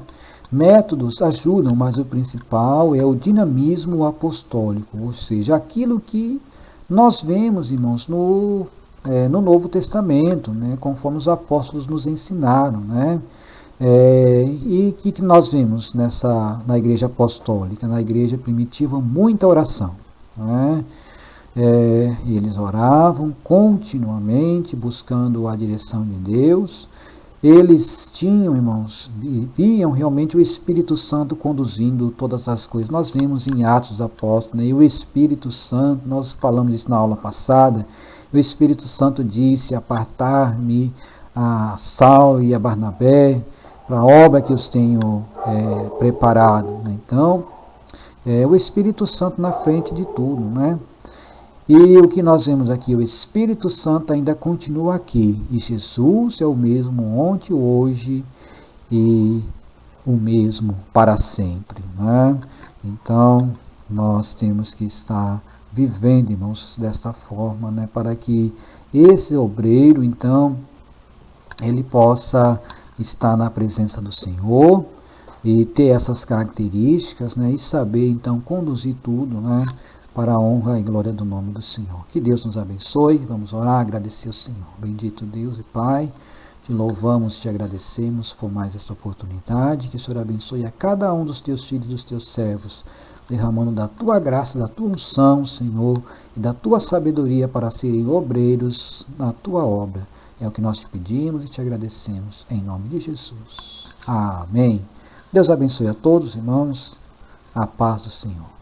S1: métodos ajudam, mas o principal é o dinamismo apostólico, ou seja, aquilo que nós vemos, irmãos, no Novo Testamento, né, conforme os apóstolos nos ensinaram, né, e o que nós vimos na igreja apostólica, na igreja primitiva, muita oração, né, eles oravam continuamente, buscando a direção de Deus. Eles tinham, irmãos, viam realmente o Espírito Santo conduzindo todas as coisas. Nós vimos em Atos dos Apóstolos, né, e o Espírito Santo, nós falamos isso na aula passada, o Espírito Santo disse, apartar-me a Saulo e a Barnabé para a obra que os tenho preparado. Né? Então, o Espírito Santo na frente de tudo, né? E o que nós vemos aqui, o Espírito Santo ainda continua aqui. E Jesus é o mesmo ontem, hoje e o mesmo para sempre. Né? Então, nós temos que estar vivendo, irmãos, desta forma, né? Para que esse obreiro, então, ele possa estar na presença do Senhor e ter essas características, né? E saber, então, conduzir tudo, né? Para a honra e glória do nome do Senhor. Que Deus nos abençoe. Vamos orar, agradecer ao Senhor. Bendito Deus e Pai, te louvamos, te agradecemos por mais esta oportunidade. Que o Senhor abençoe a cada um dos teus filhos e dos teus servos, derramando da tua graça, da tua unção, Senhor, e da tua sabedoria para serem obreiros na tua obra. É o que nós te pedimos e te agradecemos. Em nome de Jesus. Amém. Deus abençoe a todos, irmãos. A paz do Senhor.